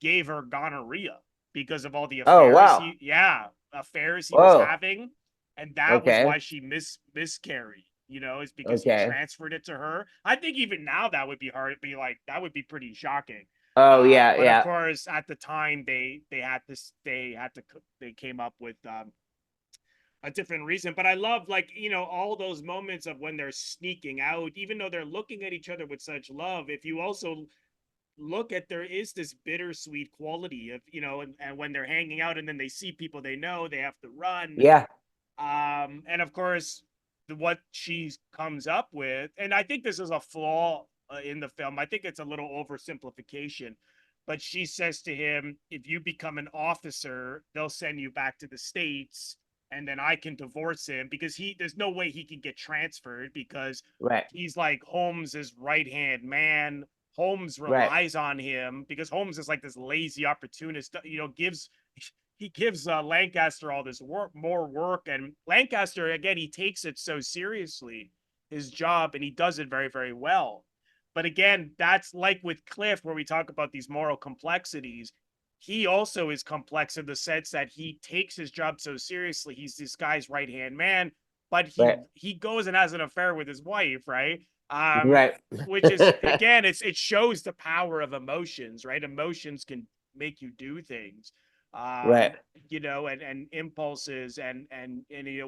gave her gonorrhea because of all the Oh affairs wow. he was Whoa. having, and that was Okay. why she miscarried. Is because he Okay. transferred it to her. I think even now that would be hard. Be like, that would be pretty shocking. Oh yeah. But of Yeah. course, at the time, they came up with a different reason. But I love, like, all those moments of when they're sneaking out, even though they're looking at each other with such love. If you also look at, there is this bittersweet quality of, and when they're hanging out and then they see people they know, they have to run. Yeah. And of course, what she comes up with, and I think this is a flaw in the film. I think it's a little oversimplification, but she says to him, if you become an officer, they'll send you back to the States and then I can divorce him because there's no way he can get transferred because Right. he's like Holmes's right hand man. Holmes Right. relies on him because Holmes is like this lazy opportunist, gives he gives Lancaster all this more work, and Lancaster again he takes it so seriously, his job, and he does it very very well. But again, that's like with Cliff, where we talk about these moral complexities. He also is complex in the sense that he takes his job so seriously. He's this guy's right hand man, but he Right. he goes and has an affair with his wife, right? Right. Which is again, it shows the power of emotions, right? Emotions can make you do things, Right. and impulses and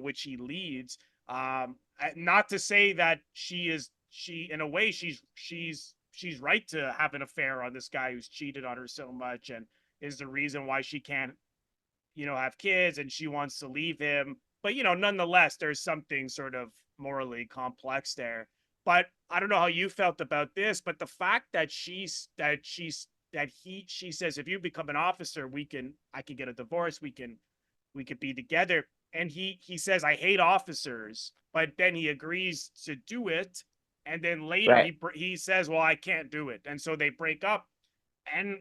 which he leads. Not to say that she in a way she's right to have an affair on this guy who's cheated on her so much and is the reason why she can't have kids and she wants to leave him. But nonetheless, there's something sort of morally complex there. But I don't know how you felt about this, but the fact that she says if you become an officer, I can get a divorce, we could be together. And he says I hate officers, but then he agrees to do it. And then later Right. he says, well, I can't do it. And so they break up. And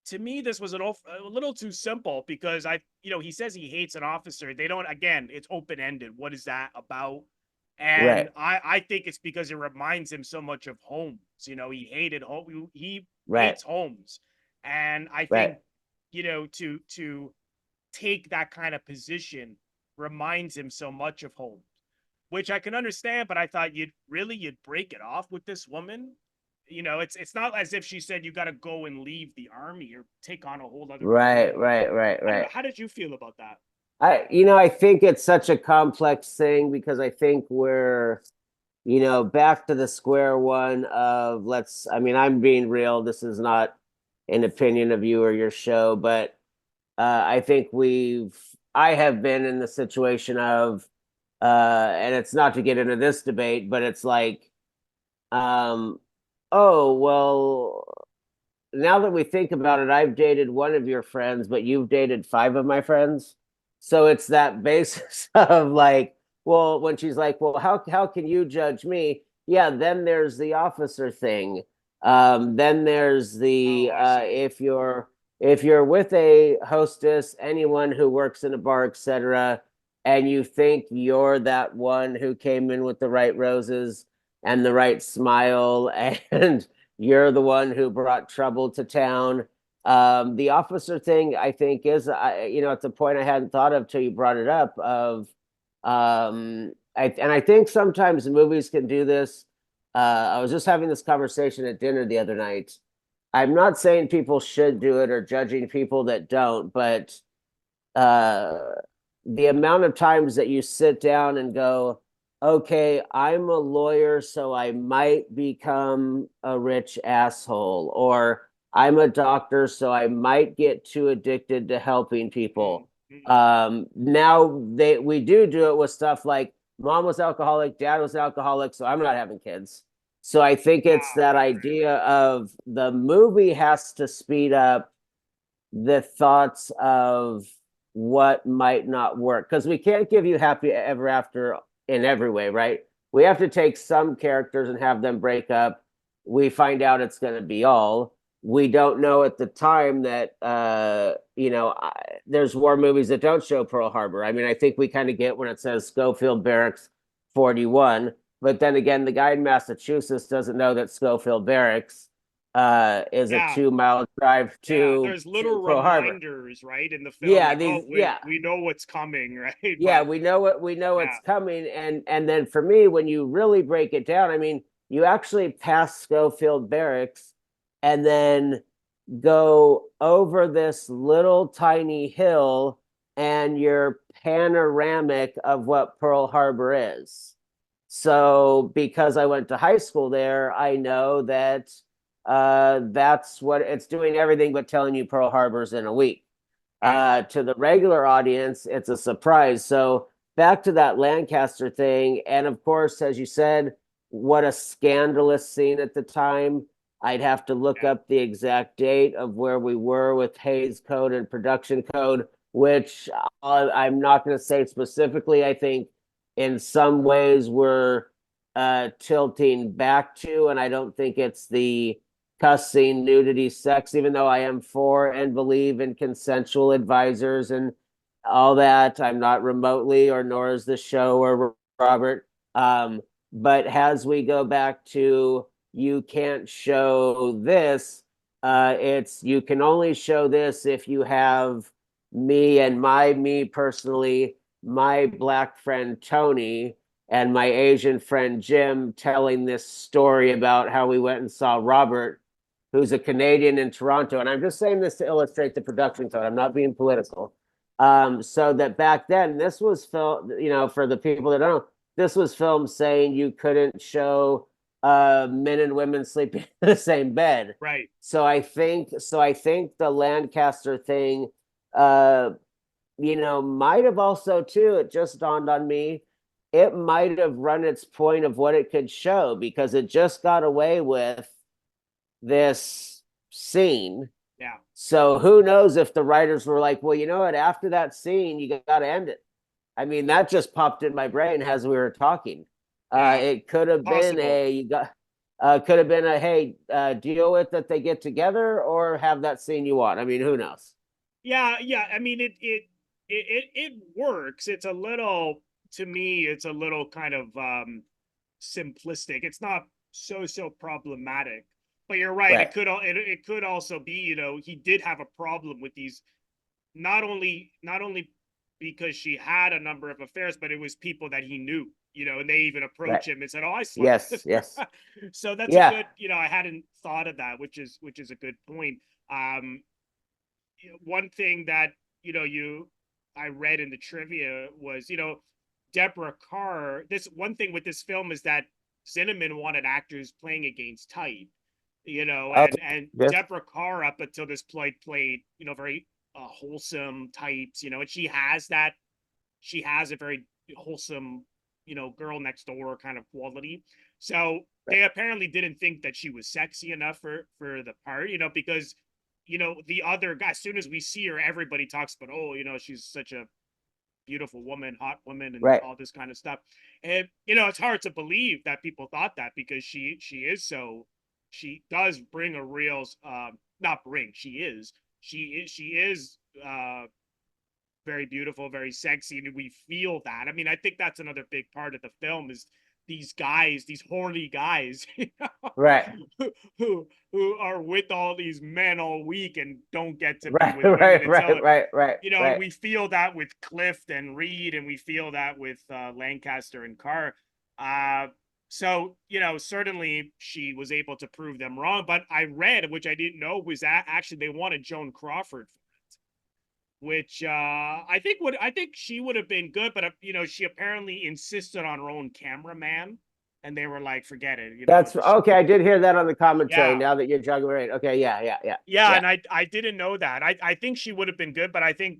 to me, this was a little too simple because he says he hates an officer. They don't, again, it's open ended. What is that about? And Right. I think it's because it reminds him so much of Holmes. He hated Holmes. He Right. hates Holmes. And I Right. think, to take that kind of position reminds him so much of Holmes, which I can understand, but I thought you'd break it off with this woman. It's not as if she said you got to go and leave the army or take on a whole other Right. career. Right. Right. I don't know. Right. How did you feel about that? I think it's such a complex thing because I think we're, back to the square one of I mean, I'm being real. This is not an opinion of you or your show, but I think I have been in the situation of, and it's not to get into this debate, but it's like, um, oh, well, now that we think about it, I've dated one of your friends, but you've dated five of my friends. So it's that basis of like, well, when she's like, well, how can you judge me? Yeah, then there's the officer thing. Then there's Oh, the I see. if you're with a hostess, anyone who works in a bar, etc., and you think you're that one who came in with the right roses and the right smile and you're the one who brought trouble to town. The officer thing, I think, is it's a point I hadn't thought of till you brought it up. I think sometimes movies can do this. I was just having this conversation at dinner the other night. I'm not saying people should do it or judging people that don't, but uh, the amount of times that you sit down and go, okay, I'm a lawyer, so I might become a rich asshole, or I'm a doctor, so I might get too addicted to helping people. Mm-hmm. Now we do it with stuff like mom was alcoholic, dad was an alcoholic, so I'm not having kids. So I think it's Ah, that right. idea of the movie has to speed up the thoughts of what might not work because we can't give you happy ever after in every way, right? We have to take some characters and have them break up. We find out it's going to be all. We don't know at the time that there's war movies that don't show Pearl Harbor. I mean, I think we kind of get when it says Schofield Barracks 41, but then again, the guy in Massachusetts doesn't know that Schofield Barracks is a Yeah. 2 mile drive Yeah. to There's little Pearl Harbor. reminders, right, in the film, Yeah, like, oh, we know what's coming, right? yeah, But we know yeah. it's coming, and then for me, when you really break it down, I mean, you actually pass Schofield Barracks, and then go over this little tiny hill, and you're panoramic of what Pearl Harbor is. So because I went to high school there, I know that that's what it's doing everything but telling you Pearl Harbor's in a week. Right. To the regular audience, it's a surprise. So back to that Lancaster thing, and of course, as you said, what a scandalous scene at the time. I'd have to look Yeah. up the exact date of where we were with Hays Code and Production Code, which I'm not going to say specifically. I think in some ways we're tilting back to, and I don't think it's the cussing, nudity, sex, even though I am for and believe in consensual advisors and all that. I'm not remotely, or nor is the show or Robert. But as we go back to you can't show this, it's you can only show this if you have me and me personally, my black friend Tony and my Asian friend Jim telling this story about how we went and saw Robert, who's a Canadian in Toronto. And I'm just saying this to illustrate the production code. I'm not being political. So that back then, this was filmed, for the people that don't know, this was filmed saying you couldn't show men and women sleeping in the same bed. Right. So I think the Lancaster thing, uh, might have also too, it just dawned on me, it might have run its point of what it could show because it just got away with this scene. Yeah. So who knows if the writers were like, well, you know what, after that scene, you got to end it. I mean, that just popped in my brain as we were talking. Yeah. It could have been Possible. hey, deal with that they get together or have that scene you want. I mean, who knows? Yeah. Yeah. I mean, it works. It's a little, to me, it's a little kind of simplistic. It's not so problematic. But you're right. Right, It could also be, he did have a problem with these, not only because she had a number of affairs, but it was people that he knew, and they even right. approach him and said, "Oh, I slept with Yes, yes. her." So that's a Yeah, good, I hadn't thought of that, which is a good point. Um, One thing that you I read in the trivia was, Deborah Kerr. This one thing with this film is that Zinnemann wanted actors playing against type, okay. and Yes, Deborah Kerr up until this point played, very wholesome types, and she has a very wholesome, girl next door kind of quality. So right, they apparently didn't think that she was sexy enough for the part, because the other guy, as soon as we see her, everybody talks about, oh, she's such a beautiful woman, hot woman, and right. all this kind of stuff. And it's hard to believe that people thought that because she does bring a real not bring, she is very beautiful, very sexy, and we feel that. I mean, I think that's another big part of the film is these guys, these horny guys, Right, who are with all these men all week and don't get to be right, with women right, until, right, right, right, and right. we feel that with Clift and Reed, and we feel that with Lancaster and Carr. Uh, so, certainly she was able to prove them wrong. But I read, which I didn't know, was that actually they wanted Joan Crawford, which I think she would have been good, but she apparently insisted on her own cameraman, and they were like, forget it, That's just okay. I did hear that on the commentary. yeah. Now that you're juggling, right? Okay, yeah, yeah, yeah, Yeah, yeah. and I didn't know that. I think she would have been good, but I think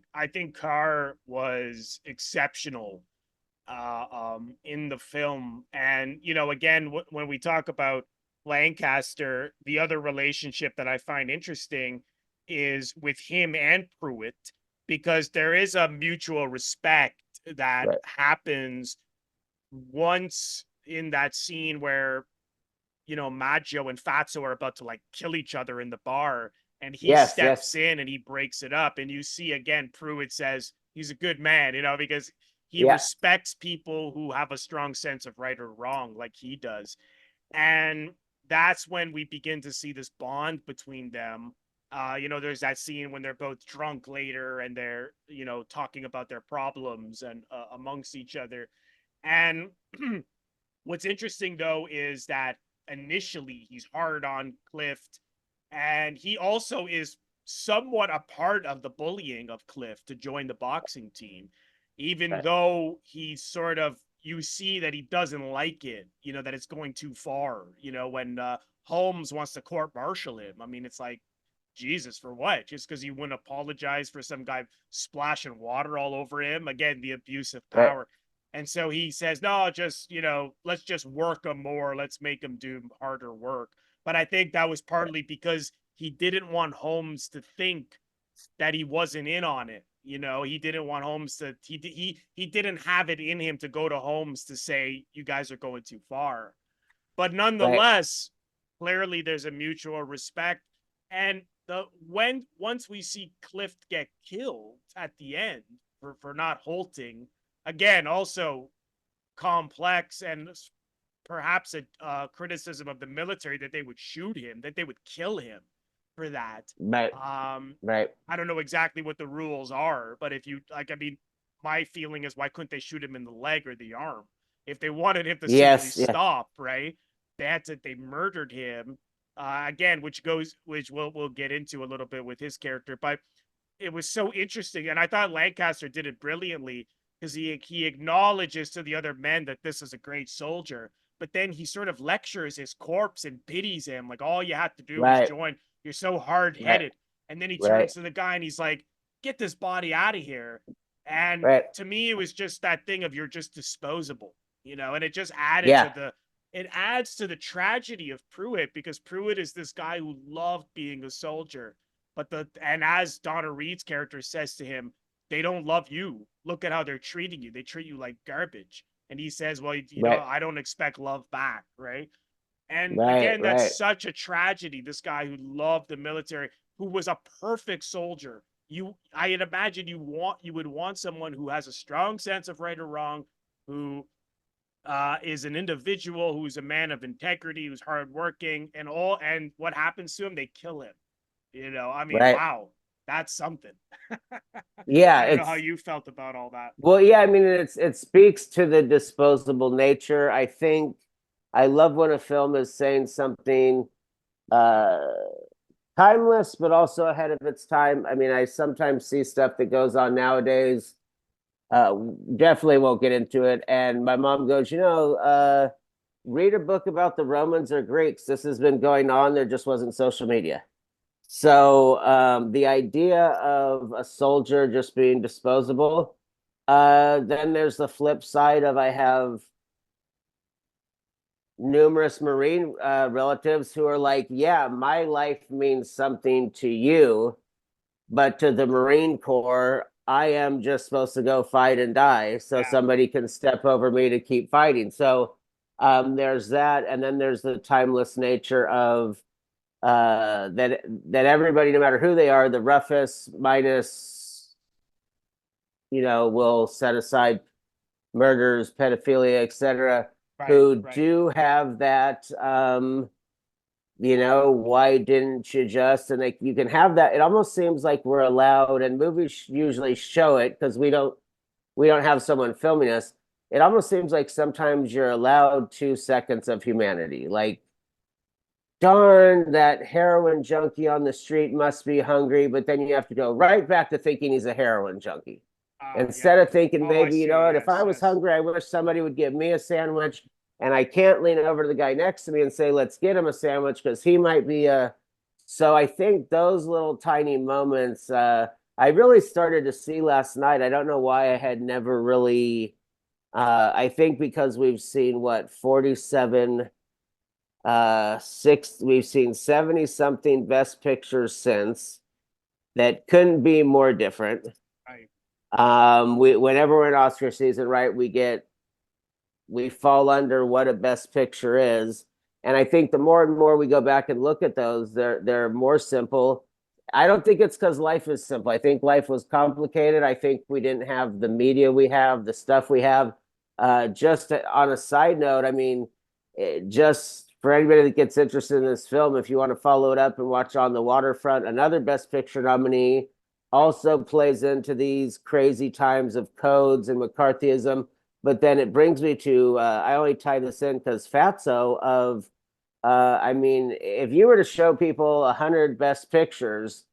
Carr was exceptional in the film. And again, when we talk about Lancaster, the other relationship that I find interesting is with him and Pruitt, because there is a mutual respect that Right. happens once in that scene where Maggio and Fatso are about to like kill each other in the bar, and he Yes, steps yes, in and he breaks it up. And you see again, Pruitt says he's a good man, because he yeah. respects people who have a strong sense of right or wrong, like he does. And that's when we begin to see this bond between them. There's that scene when they're both drunk later and they're, talking about their problems and amongst each other. And what's interesting though is that initially he's hard on Clift, and he also is somewhat a part of the bullying of Clift to join the boxing team, even Right. though he's sort of, you see that he doesn't like it, that it's going too far. When Holmes wants to court martial him, I mean, it's like, Jesus, for what? Just because he wouldn't apologize for some guy splashing water all over him? Again, the abuse of Right. power. And so he says, no, just, let's just work him more. Let's make him do harder work. but I think that was partly because he didn't want Holmes to think that he wasn't in on it. You know, he didn't want Holmes to he didn't have it in him to go to Holmes to say you guys are going too far. But Right. nonetheless, clearly there's a mutual respect. And once we see Clift get killed at the end for not halting, again, also complex and perhaps a criticism of the military that they would shoot him, that they would kill him for that. Right. Right. I don't know exactly what the rules are, but if you like, I mean, my feeling is why couldn't they shoot him in the leg or the arm? If they wanted him to simply Yes. Yeah. stop, right? That's it. They murdered him again, which we'll get into a little bit with his character, but it was so interesting, and I thought Lancaster did it brilliantly because he acknowledges to the other men that this is a great soldier, but then he sort of lectures his corpse and pities him, like all you have to do is Right. join. You're so hard Right. headed, and then he Right. turns to the guy and he's like, "Get this body out of here." And Right. to me, it was just that thing of you're just disposable, you know, and it just added to Yeah. it adds to the tragedy of Pruitt because Pruitt is this guy who loved being a soldier, but and as Donna Reed's character says to him, they don't love you. Look at how they're treating you. They treat you like garbage. And he says, well, you know, Right. I don't expect love back, right? And Right. again, that's Right. such a tragedy. This guy who loved the military, who was a perfect soldier. I had imagined you would want someone who has a strong sense of right or wrong, who is an individual who's a man of integrity, who's hardworking, and all. And what happens to him? They kill him. You know, I mean, Right. wow, that's something. Yeah. I don't know how It's you felt about all that. Well, yeah, I mean, it speaks to the disposable nature. I think I love when a film is saying something uh timeless, but also ahead of its time. I mean, I sometimes see stuff that goes on nowadays. Definitely won't get into it. And my mom goes, read a book about the Romans or Greeks. This has been going on. There just wasn't social media. So the idea of a soldier just being disposable, then there's the flip side of I have numerous Marine relatives who are like, yeah, my life means something to you, but to the Marine Corps, I am just supposed to go fight and die so Yeah, somebody can step over me to keep fighting. So there's that, and then there's the timeless nature of that everybody, no matter who they are, the roughest minus, will set aside murders, pedophilia, etc., right, who right. do have that why didn't you just, and you can have that. It almost seems like we're allowed, and movies usually show it because we don't have someone filming us. It almost seems like sometimes you're allowed 2 seconds of humanity. Like, darn, that heroin junkie on the street must be hungry, but then you have to go right back to thinking he's a heroin junkie. Yeah. Instead of thinking Oh, I maybe, see. what, if I Yes, was yes. hungry, I wish somebody would give me a sandwich, and I can't lean over to the guy next to me and say, let's get him a sandwich because he might be a. So I think those little tiny moments, I really started to see last night. I don't know why I had never really, I think because we've seen 47 we've seen 70 something best pictures since that couldn't be more different. Right. Whenever we're in Oscar season, right, we fall under what a best picture is. And I think the more and more we go back and look at those, they're more simple. I don't think it's because life is simple. I think life was complicated. I think we didn't have the media we have, the stuff we have. Just on a side note, I mean, just for anybody that gets interested in this film, if you want to follow it up and watch On the Waterfront, another Best Picture nominee, also plays into these crazy times of codes and McCarthyism. But then it brings me to I only tie this in because Fatso of I mean, if you were to show people 100 best pictures,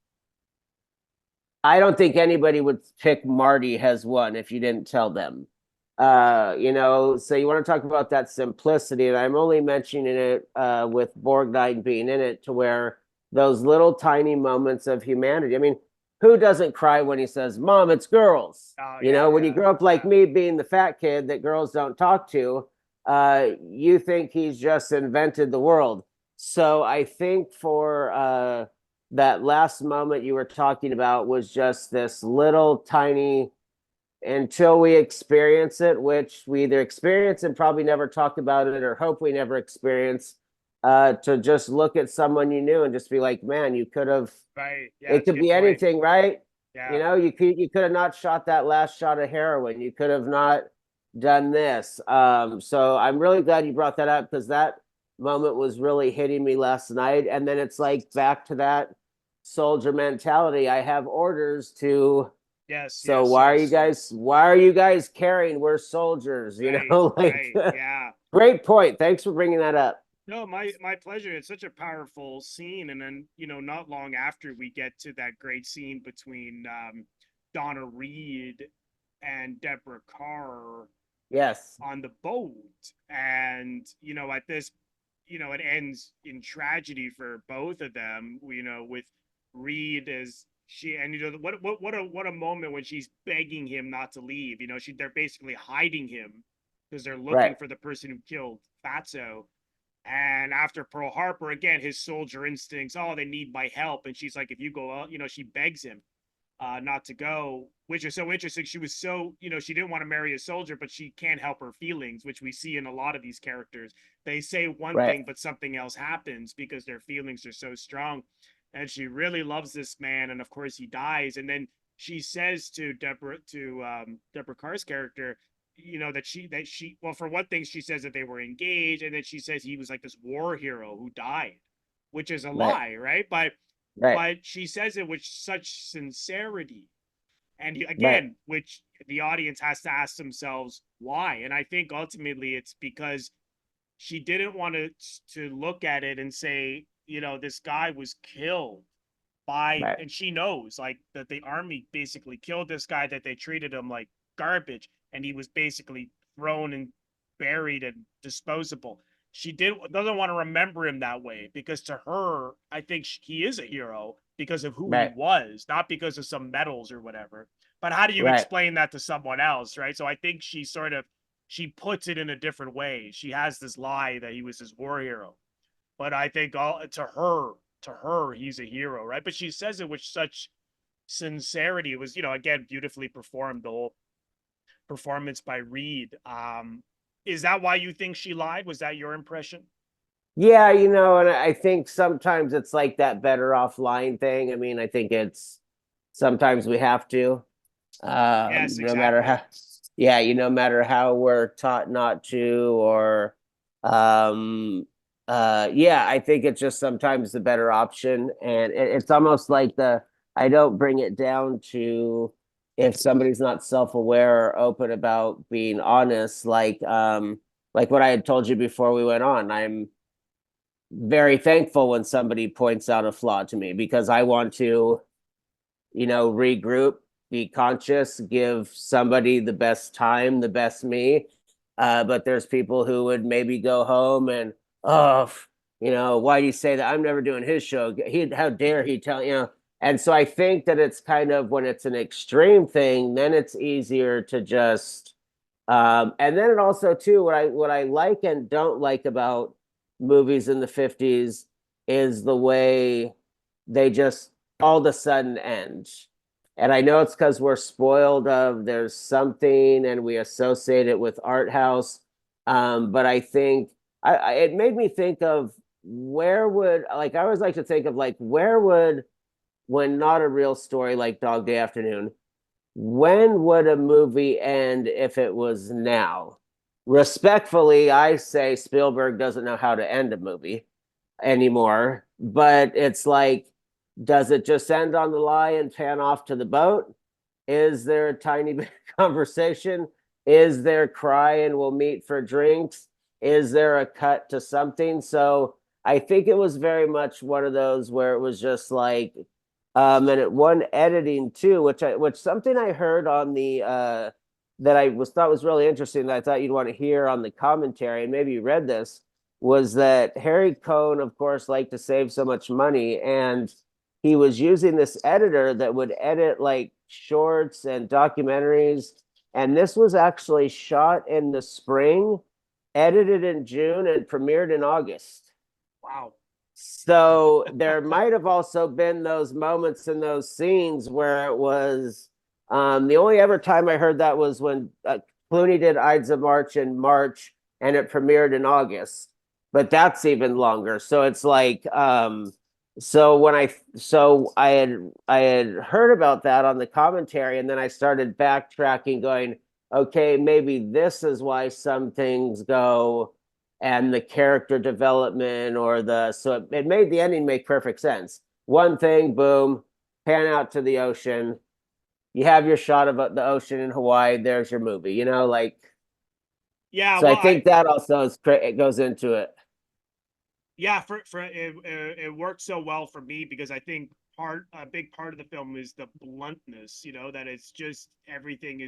I don't think anybody would pick Marty has won if you didn't tell them. So you want to talk about that simplicity, and I'm only mentioning it with Borgnine being in it to where those little tiny moments of humanity. I mean, who doesn't cry when he says, Mom, it's girls? Oh, You when you yeah, grow up like yeah. me being the fat kid that girls don't talk to, you think he's just invented the world. So I think for that last moment you were talking about was just this little tiny until we experience it, which we either experience and probably never talk about it or hope we never experience, to just look at someone you knew and just be like, man, you could have, Right. Yeah, it that's a could good be point. anything, right? Yeah. You know, you could have not shot that last shot of heroin. You could have not done this. So I'm really glad you brought that up because that moment was really hitting me last night. And then it's like back to that soldier mentality. I have orders to, Yes, so yes, why are you yes. guys carrying? We're soldiers, you Right, know, like right. Yeah. great point. Thanks for bringing that up. No, my pleasure. It's such a powerful scene, and then not long after we get to that great scene between Donna Reed and Deborah Kerr Yes. on the boat, and at this, it ends in tragedy for both of them. With Reed as she, and what a moment when she's begging him not to leave. They're basically hiding him because they're looking Right. for the person who killed Fatso. And after Pearl Harbor, again, his soldier instincts, oh, they need my help. And she's like, if you go out, she begs him not to go, which is so interesting. She was so, she didn't want to marry a soldier, but she can't help her feelings, which we see in a lot of these characters. They say one Right. thing, but something else happens because their feelings are so strong. And she really loves this man. And of course, he dies. And then she says to Deborah Carr's character, that she well, for one thing, she says that they were engaged, and then she says he was like this war hero who died, which is a Right. lie, right? but Right. but she says it with such sincerity, and Right. again, which the audience has to ask themselves why. And I think ultimately it's because she didn't want to look at it and say, this guy was killed by, Right. and she knows like that the army basically killed this guy, that they treated him like garbage, and he was basically thrown and buried and disposable. She doesn't want to remember him that way, because to her, I think he is a hero because of who he Right. was, not because of some medals or whatever. But how do you Right. explain that to someone else, right? So I think she puts it in a different way. She has this lie that he was this war hero, but I think all to her he's a hero, right? But she says it with such sincerity. It was, again, beautifully performed, the whole performance by Reed. Is that why you think she lied? Was that your impression? Yeah, and I think sometimes it's like that better offline thing. I mean, I think it's sometimes we have to, Yes, no matter exactly. how, yeah, no matter how we're taught not to, or, um, yeah, I think it's just sometimes the better option. And it's almost like I don't bring it down to if somebody's not self-aware or open about being honest, like what I had told you before we went on. I'm very thankful when somebody points out a flaw to me because I want to, regroup, be conscious, give somebody the best time, the best me. But there's people who would maybe go home and, oh, why do you say that? I'm never doing his show. How dare he tell, And so I think that it's kind of when it's an extreme thing, then it's easier to just, and then it also too, what I like and don't like about movies in the 50s is the way they just all of a sudden end. And I know it's because we're spoiled of there's something and we associate it with art house. But I think it made me think of where would, like, I always like to think of like where would, when not a real story like Dog Day Afternoon, when would a movie end if it was now? Respectfully, I say Spielberg doesn't know how to end a movie anymore, but it's like, does it just end on the lie and pan off to the boat? Is there a tiny bit of conversation? Is there cry and we'll meet for drinks? Is there a cut to something? So I think it was very much one of those where it was just like, and it one editing too, which something I heard on the that I was thought was really interesting that I thought you'd want to hear on the commentary, and maybe you read this, was that Harry Cohn, of course, liked to save so much money, and he was using this editor that would edit like shorts and documentaries. And this was actually shot in the spring, edited in June, and premiered in August. Wow. So there might have also been those moments in those scenes where it was the only ever time I heard that was when Clooney did Ides of March in March and it premiered in August. But that's even longer. So it's like so I had heard about that on the commentary and then I started backtracking going, okay, maybe this is why some things go and the character development or the so it made the ending make perfect sense. One thing, boom, pan out to the ocean. You have your shot of the ocean in Hawaii. There's your movie. Like Yeah, so. I well, think that also it goes into it. yeah, for it works so well for me because I think a big part of the film is the bluntness, that it's just everything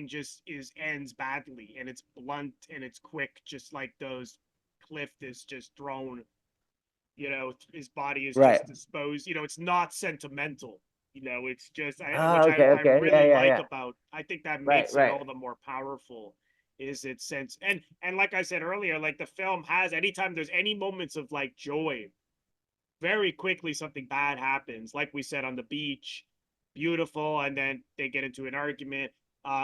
just is ends badly and it's blunt and it's quick, just like those Clift is just thrown, his body is Right. just disposed, it's not sentimental, it's just Oh, which okay, I okay. Yeah, really yeah, like yeah. about, I think that Right, makes it right. all the more powerful, is its sense. And like I said earlier, like the film has, anytime there's any moments of like joy, very quickly something bad happens, like we said on the beach, beautiful, and then they get into an argument.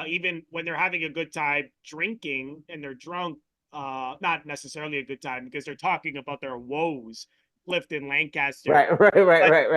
Even when they're having a good time drinking and they're drunk, not necessarily a good time because they're talking about their woes, Clift and Lancaster. Right, right, right, but right,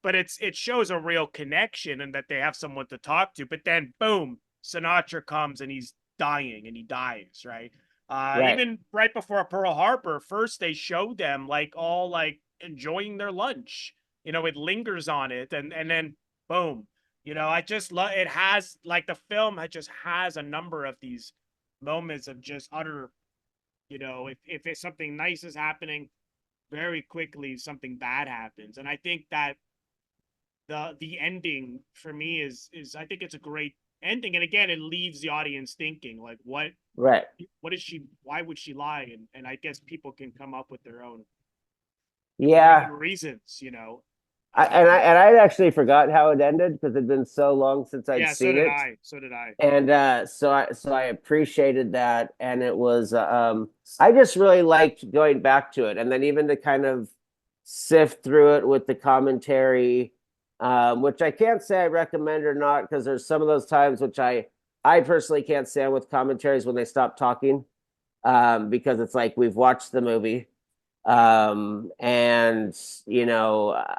right. it shows a real connection and that they have someone to talk to. But then boom, Sinatra comes and he's dying and he dies, right? Right. Even right before Pearl Harbor, first they show them like all like enjoying their lunch. It lingers on it, and then boom. I just love it. Has like the film, it just has a number of these moments of just utter. If it's something nice is happening, very quickly something bad happens, and I think that the ending for me is I think it's a great ending, and again, it leaves the audience thinking like, Right. what is she? Why would she lie? And I guess people can come up with their own Yeah. reasons. And I'd actually forgotten how it ended because it'd been so long since I'd Yeah, so seen did it. I. So did I. And so I appreciated that, and it was I just really liked going back to it, and then even to kind of sift through it with the commentary, which I can't say I recommend or not because there's some of those times which I personally can't stand with commentaries when they stop talking, because it's like we've watched the movie. And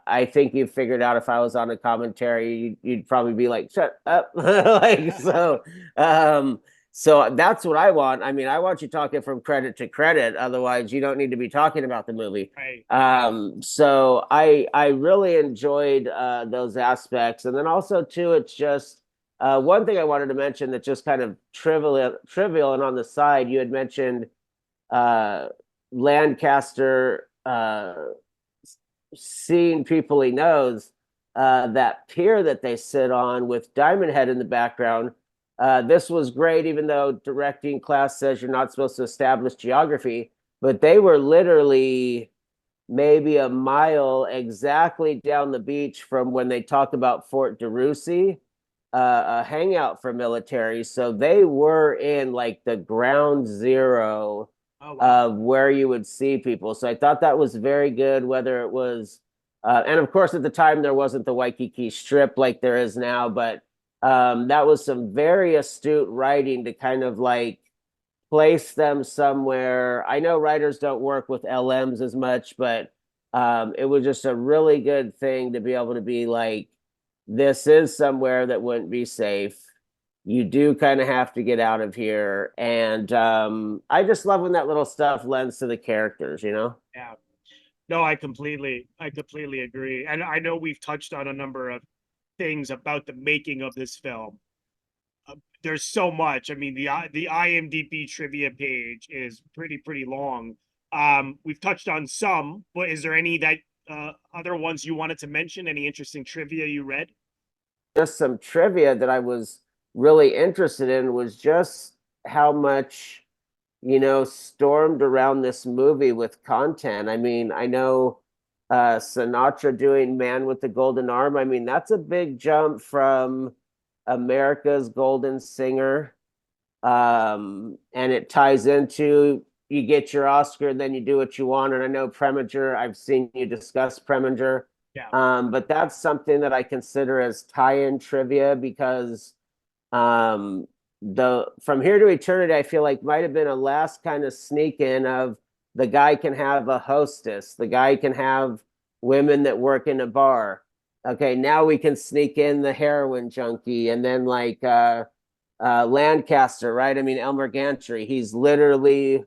I think you figured out if I was on a commentary, you'd probably be like, shut up. Like, so that's what I want. I mean, I want you talking from credit to credit. Otherwise, you don't need to be talking about the movie. Right. So I really enjoyed those aspects. And then also too, it's just one thing I wanted to mention that just kind of trivial and on the side, you had mentioned uh Lancaster seeing people he knows, that pier that they sit on with Diamond Head in the background. This was great, even though directing class says you're not supposed to establish geography, but they were literally maybe a mile exactly down the beach from when they talk about Fort DeRussy, a hangout for military. So they were in like the ground zero Oh wow. of where you would see people. So I thought that was very good, whether it was, and of course, at the time, there wasn't the Waikiki Strip like there is now, but that was some very astute writing to kind of like place them somewhere. I know writers don't work with LMs as much, but it was just a really good thing to be able to be like, this is somewhere that wouldn't be safe. You do kind of have to get out of here. And I just love when that little stuff lends to the characters. Yeah. No, I completely agree. And I know we've touched on a number of things about the making of this film. There's so much. I mean, the IMDb trivia page is pretty long. We've touched on some, but is there any that other ones you wanted to mention? Any interesting trivia you read? Just some trivia that I was really interested in was just how much stormed around this movie with content. I mean, I know Sinatra doing Man with the Golden Arm. I mean, that's a big jump from America's Golden Singer. And it ties into, you get your Oscar, and then you do what you want. And I know Preminger, I've seen you discuss Preminger. Yeah. But that's something that I consider as tie-in trivia because the From Here to Eternity, I feel like might have been a last kind of sneak in of the guy can have a hostess, the guy can have women that work in a bar. Okay, now we can sneak in the heroin junkie, and then like Lancaster, right? I mean, Elmer Gantry, he's literally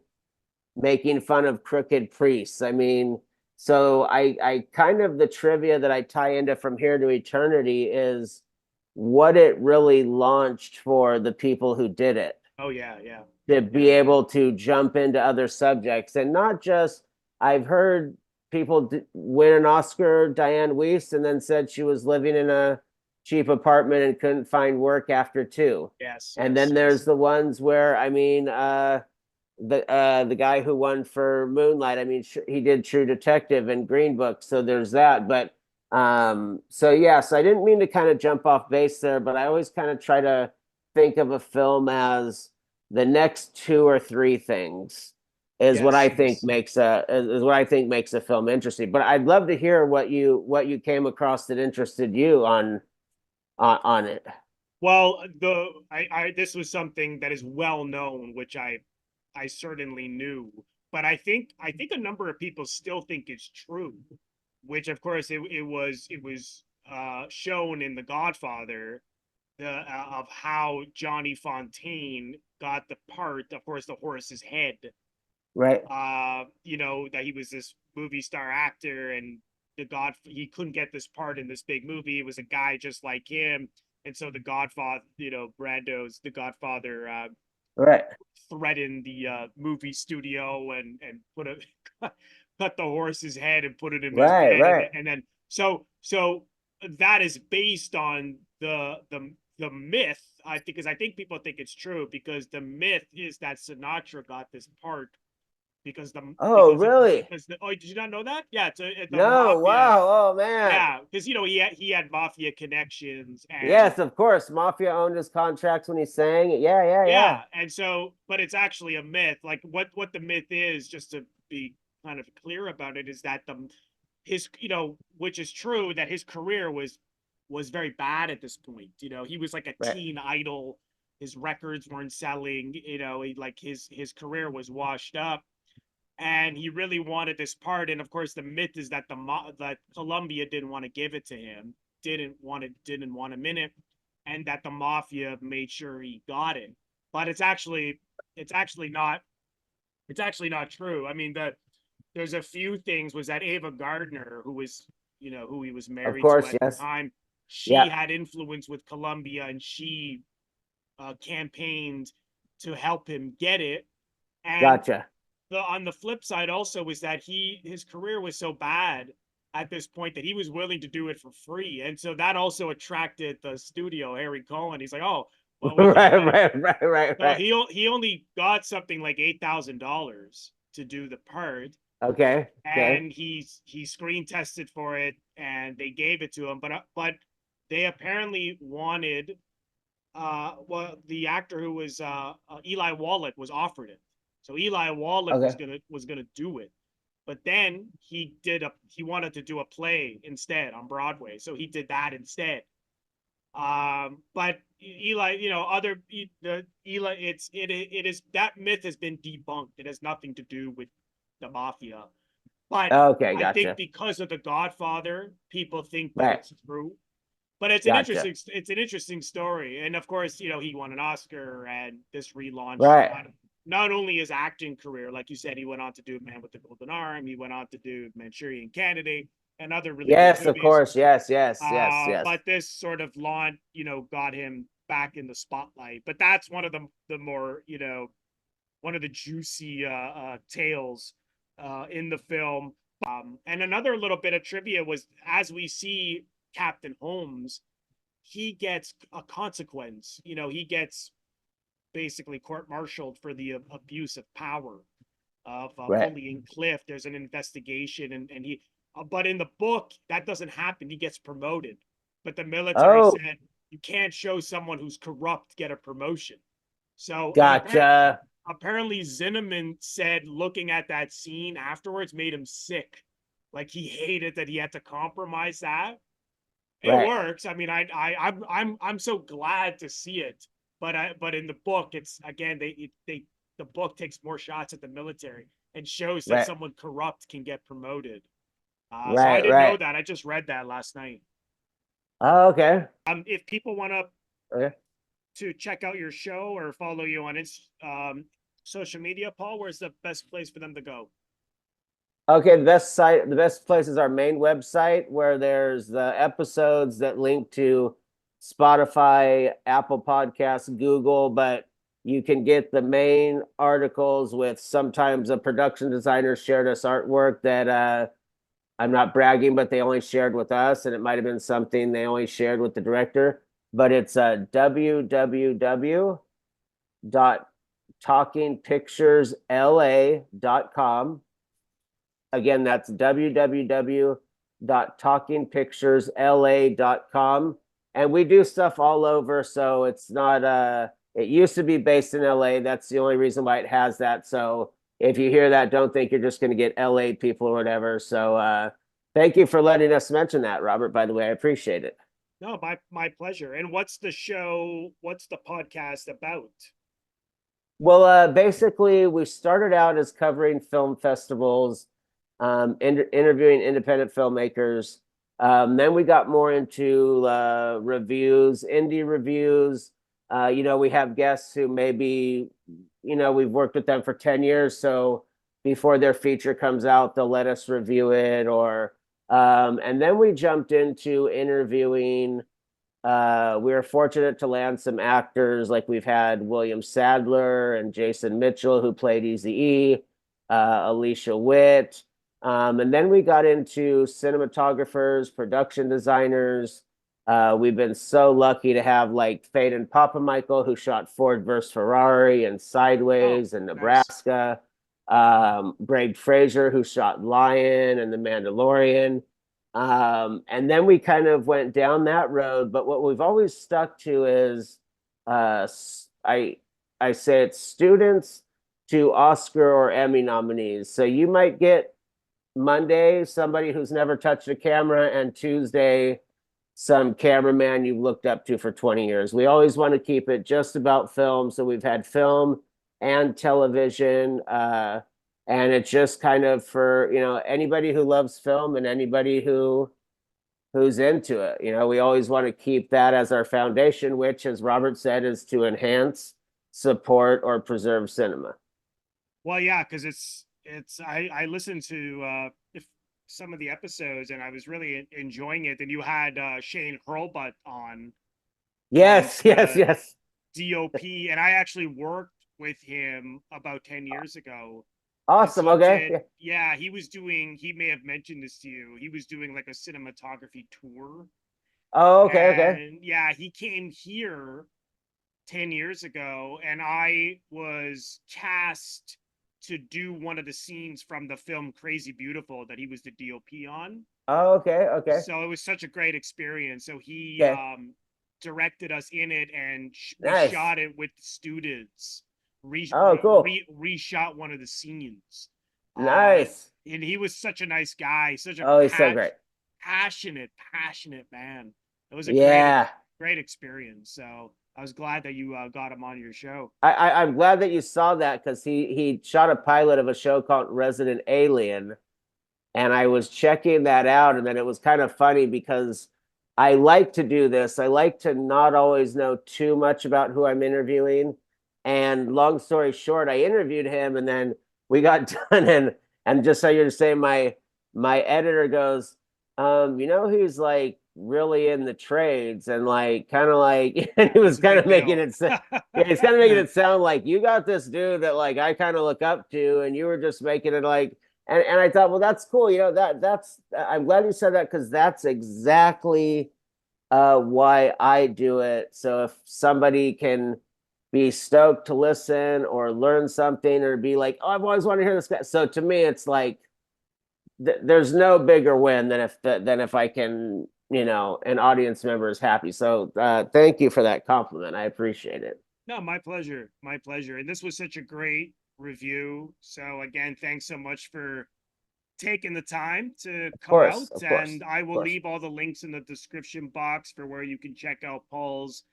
making fun of crooked priests. I mean, so I kind of the trivia that I tie into From Here to Eternity is what it really launched for the people who did it Oh yeah, yeah. to be able to jump into other subjects and not just I've heard people win an Oscar, Diane Weiss, and then said she was living in a cheap apartment and couldn't find work after two. Yes, And yes, then there's the ones where I mean the guy who won for Moonlight, I mean he did True Detective and Green Book, so there's that. But so yes, I didn't mean to kind of jump off base there, but I always kind of try to think of a film as the next two or three things is what I yes, think yes. is what I think makes a film interesting. But I'd love to hear what you came across that interested you on it. Well, I this was something that is well known, which I certainly knew, but I think a number of people still think it's true, which of course it was shown in The Godfather, of how Johnny Fontaine got the part, of course, the horse's head. Right. That he was this movie star actor, and he couldn't get this part in this big movie. It was a guy just like him. And so the Godfather, Brando's The Godfather, Right. threatened the movie studio and put a cut the horse's head and put it in his Right. bed, Right. and then so that is based on the myth. I think people think it's true, because the myth is that Sinatra got this part because Oh, really? oh, did you not know that? Yeah, it's a No. mafia. Wow. Oh, man. Yeah, because he had mafia connections, and Yes, of course. Mafia owned his contracts when he sang. Yeah, yeah, yeah. yeah, and so, but it's actually a myth. Like what the myth is, just to be kind of clear about it, is that his which is true, that his career was very bad at this point. He was like a Right. teen idol. His records weren't selling. His career was washed up, and he really wanted this part. And of course, the myth is that that Columbia didn't want to give it to him, didn't want him in it, and that the mafia made sure he got it. But it's actually not true. I mean, there's a few things. Was that Ava Gardner, who he was Of married to course, at the yes. time, she Yeah. had influence with Columbia, and she campaigned to help him get it. And Gotcha. on the flip side also was that his career was so bad at this point that he was willing to do it for free, and so that also attracted the studio, Harry Cohen. He's like, oh, well, we can Right, get it. right, right, right, So right. he only got something like $8,000 to do the part, Okay. Okay. and he screen tested for it, and they gave it to him. But they apparently wanted, well, the actor who was Eli Wallach was offered it. So Eli Wallach was Okay. gonna do it, but then he wanted to do a play instead on Broadway, so he did that instead. But Eli, the Eli, it is that myth has been debunked. It has nothing to do with the mafia. But Okay, I think gotcha. because of The Godfather, people think that Right. it's true. But it's an Gotcha. interesting story. And of course, he won an Oscar, and this relaunched Right. not only his acting career, like you said, he went on to do Man with the Golden Arm, he went on to do Manchurian Candidate and other really good Yes, of movies. course. Yes, yes, yes, yes. But this sort of launch, got him back in the spotlight. But that's one of the more, one of the juicy tales in the film. And another little bit of trivia was, as we see Captain Holmes, he gets a consequence. He gets basically court-martialed for the abuse of power of Right. bullying Clift. There's an investigation, and he. But in the book, that doesn't happen. He gets promoted, but the military Oh, said you can't show someone who's corrupt get a promotion. So gotcha. apparently Zinnemann said looking at that scene afterwards made him sick. Like he hated that he had to compromise that. It Right, works. I mean, I'm so glad to see it. But in the book, it's again they the book takes more shots at the military and shows that right, someone corrupt can get promoted. So I right, didn't know right. that. I just read that last night. Oh, okay. If people want Okay. to check out your show or follow you on social media, Paul, where's the best place for them to go? Okay, the best place is our main website where there's the episodes that link to Spotify, Apple Podcasts, Google, but you can get the main articles with sometimes a production designer shared us artwork that I'm not bragging, but they only shared with us, and it might have been something they only shared with the director. But it's www.talkingpicturesla.com. Again, that's www.talkingpicturesla.com. And we do stuff all over. So it's not, it used to be based in LA. That's the only reason why it has that. So if you hear that, don't think you're just going to get LA people or whatever. So thank you for letting us mention that, Robert, by the way. I appreciate it. No, my pleasure. And what's the show? What's the podcast about? Well, basically, we started out as covering film festivals, interviewing independent filmmakers. Then we got more into reviews, indie reviews. We have guests who maybe, we've worked with them for 10 years. So before their feature comes out, they'll let us review it. And then we jumped into interviewing. We were fortunate to land some actors, like we've had William Sadler and Jason Mitchell, who played Eazy-E, Alicia Witt. And then we got into cinematographers, production designers. We've been so lucky to have like Faden Papamichael, who shot Ford versus Ferrari and Oh, Sideways and nice. Nebraska. Greg Fraser, who shot Lion and The Mandalorian. And then we kind of went down that road. But what we've always stuck to is uh, I I say it's students to Oscar or Emmy nominees. So you might get Monday somebody who's never touched a camera, and Tuesday some cameraman you've looked up to for 20 years. We always want to keep it just about film. So we've had film and television. And it's just kind of for, anybody who loves film and anybody who's into it. We always want to keep that as our foundation, which, as Robert said, is to enhance, support, or preserve cinema. Well, yeah, because I listened to if some of the episodes and I was really enjoying it. And you had Shane Hurlbut on Yes, yes, the yes. DOP, and I actually worked with him about 10 years ago because Awesome. he Okay. did, Yeah. yeah, he may have mentioned this to you. He was doing like a cinematography tour. Oh, okay, okay. And yeah, he came here 10 years ago, and I was cast to do one of the scenes from the film Crazy Beautiful that he was the DOP on. Oh, okay, okay, So it was such a great experience. So he okay. directed us in it, and we Nice. shot it with students. Oh, cool. Reshot one of the scenes. Uh, Nice. and he was such a nice guy, such a Oh, he's so great. passionate man. It was a Yeah. great experience. So I was glad that you got him on your show. I'm glad that you saw that because he shot a pilot of a show called Resident Alien, and I was checking that out, and then it was kind of funny because I like to do this. I like to not always know too much about who I'm interviewing. And long story short, I interviewed him, and then we got done, and just so you're to say, my editor goes, he's like really in the trades and like kind of like, and he was That's a kind of big making deal. it yeah, he's kind of making it sound like you got this dude that like I kind of look up to, and you were just making it like, and I thought, well, that's cool. That's I'm glad you said that because that's exactly why I do it. So if somebody can be stoked to listen or learn something or be like, oh, I've always wanted to hear this guy. So to me, it's like there's no bigger win than if I can, an audience member is happy. So thank you for that compliment. I appreciate it. No, my pleasure. My pleasure. And this was such a great review. So again, thanks so much for taking the time to Of come course, out. of course, And I of will course. leave all the links in the description box for where you can check out Paul's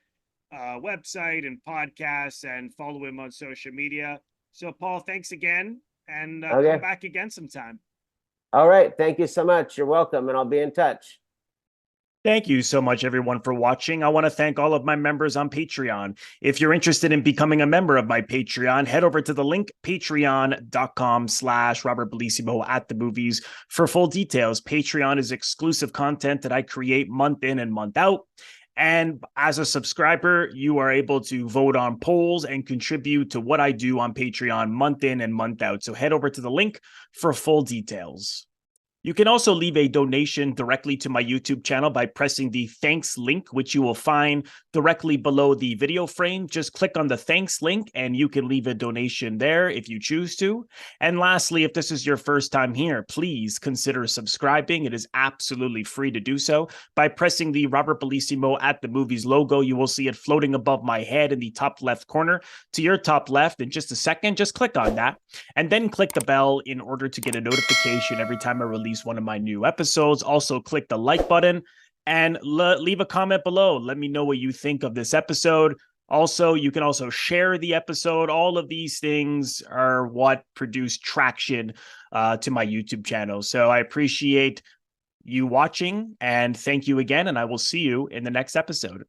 website and podcasts and follow him on social media. So, Paul, thanks again, and come Okay. back again sometime. All right. Thank you so much. You're welcome, and I'll be in touch. Thank you so much, everyone, for watching. I want to thank all of my members on Patreon. If you're interested in becoming a member of my Patreon, head over to the link patreon.com/Robert Bellissimo at the movies for full details. Patreon is exclusive content that I create month in and month out. And as a subscriber, you are able to vote on polls and contribute to what I do on Patreon month in and month out. So head over to the link for full details. You can also leave a donation directly to my YouTube channel by pressing the thanks link, which you will find directly below the video frame. Just click on the thanks link and you can leave a donation there if you choose to. And lastly, if this is your first time here, please consider subscribing. It is absolutely free to do so. By pressing the Robert Bellissimo at the movies logo, you will see it floating above my head in the top left corner. To your top left in just a second, just click on that and then click the bell in order to get a notification every time I release one of my new episodes. Also, click the like button and leave a comment below. Let me know what you think of this episode. Also, you can also share the episode. All of these things are what produce traction to my YouTube channel. So I appreciate you watching and thank you again. And I will see you in the next episode.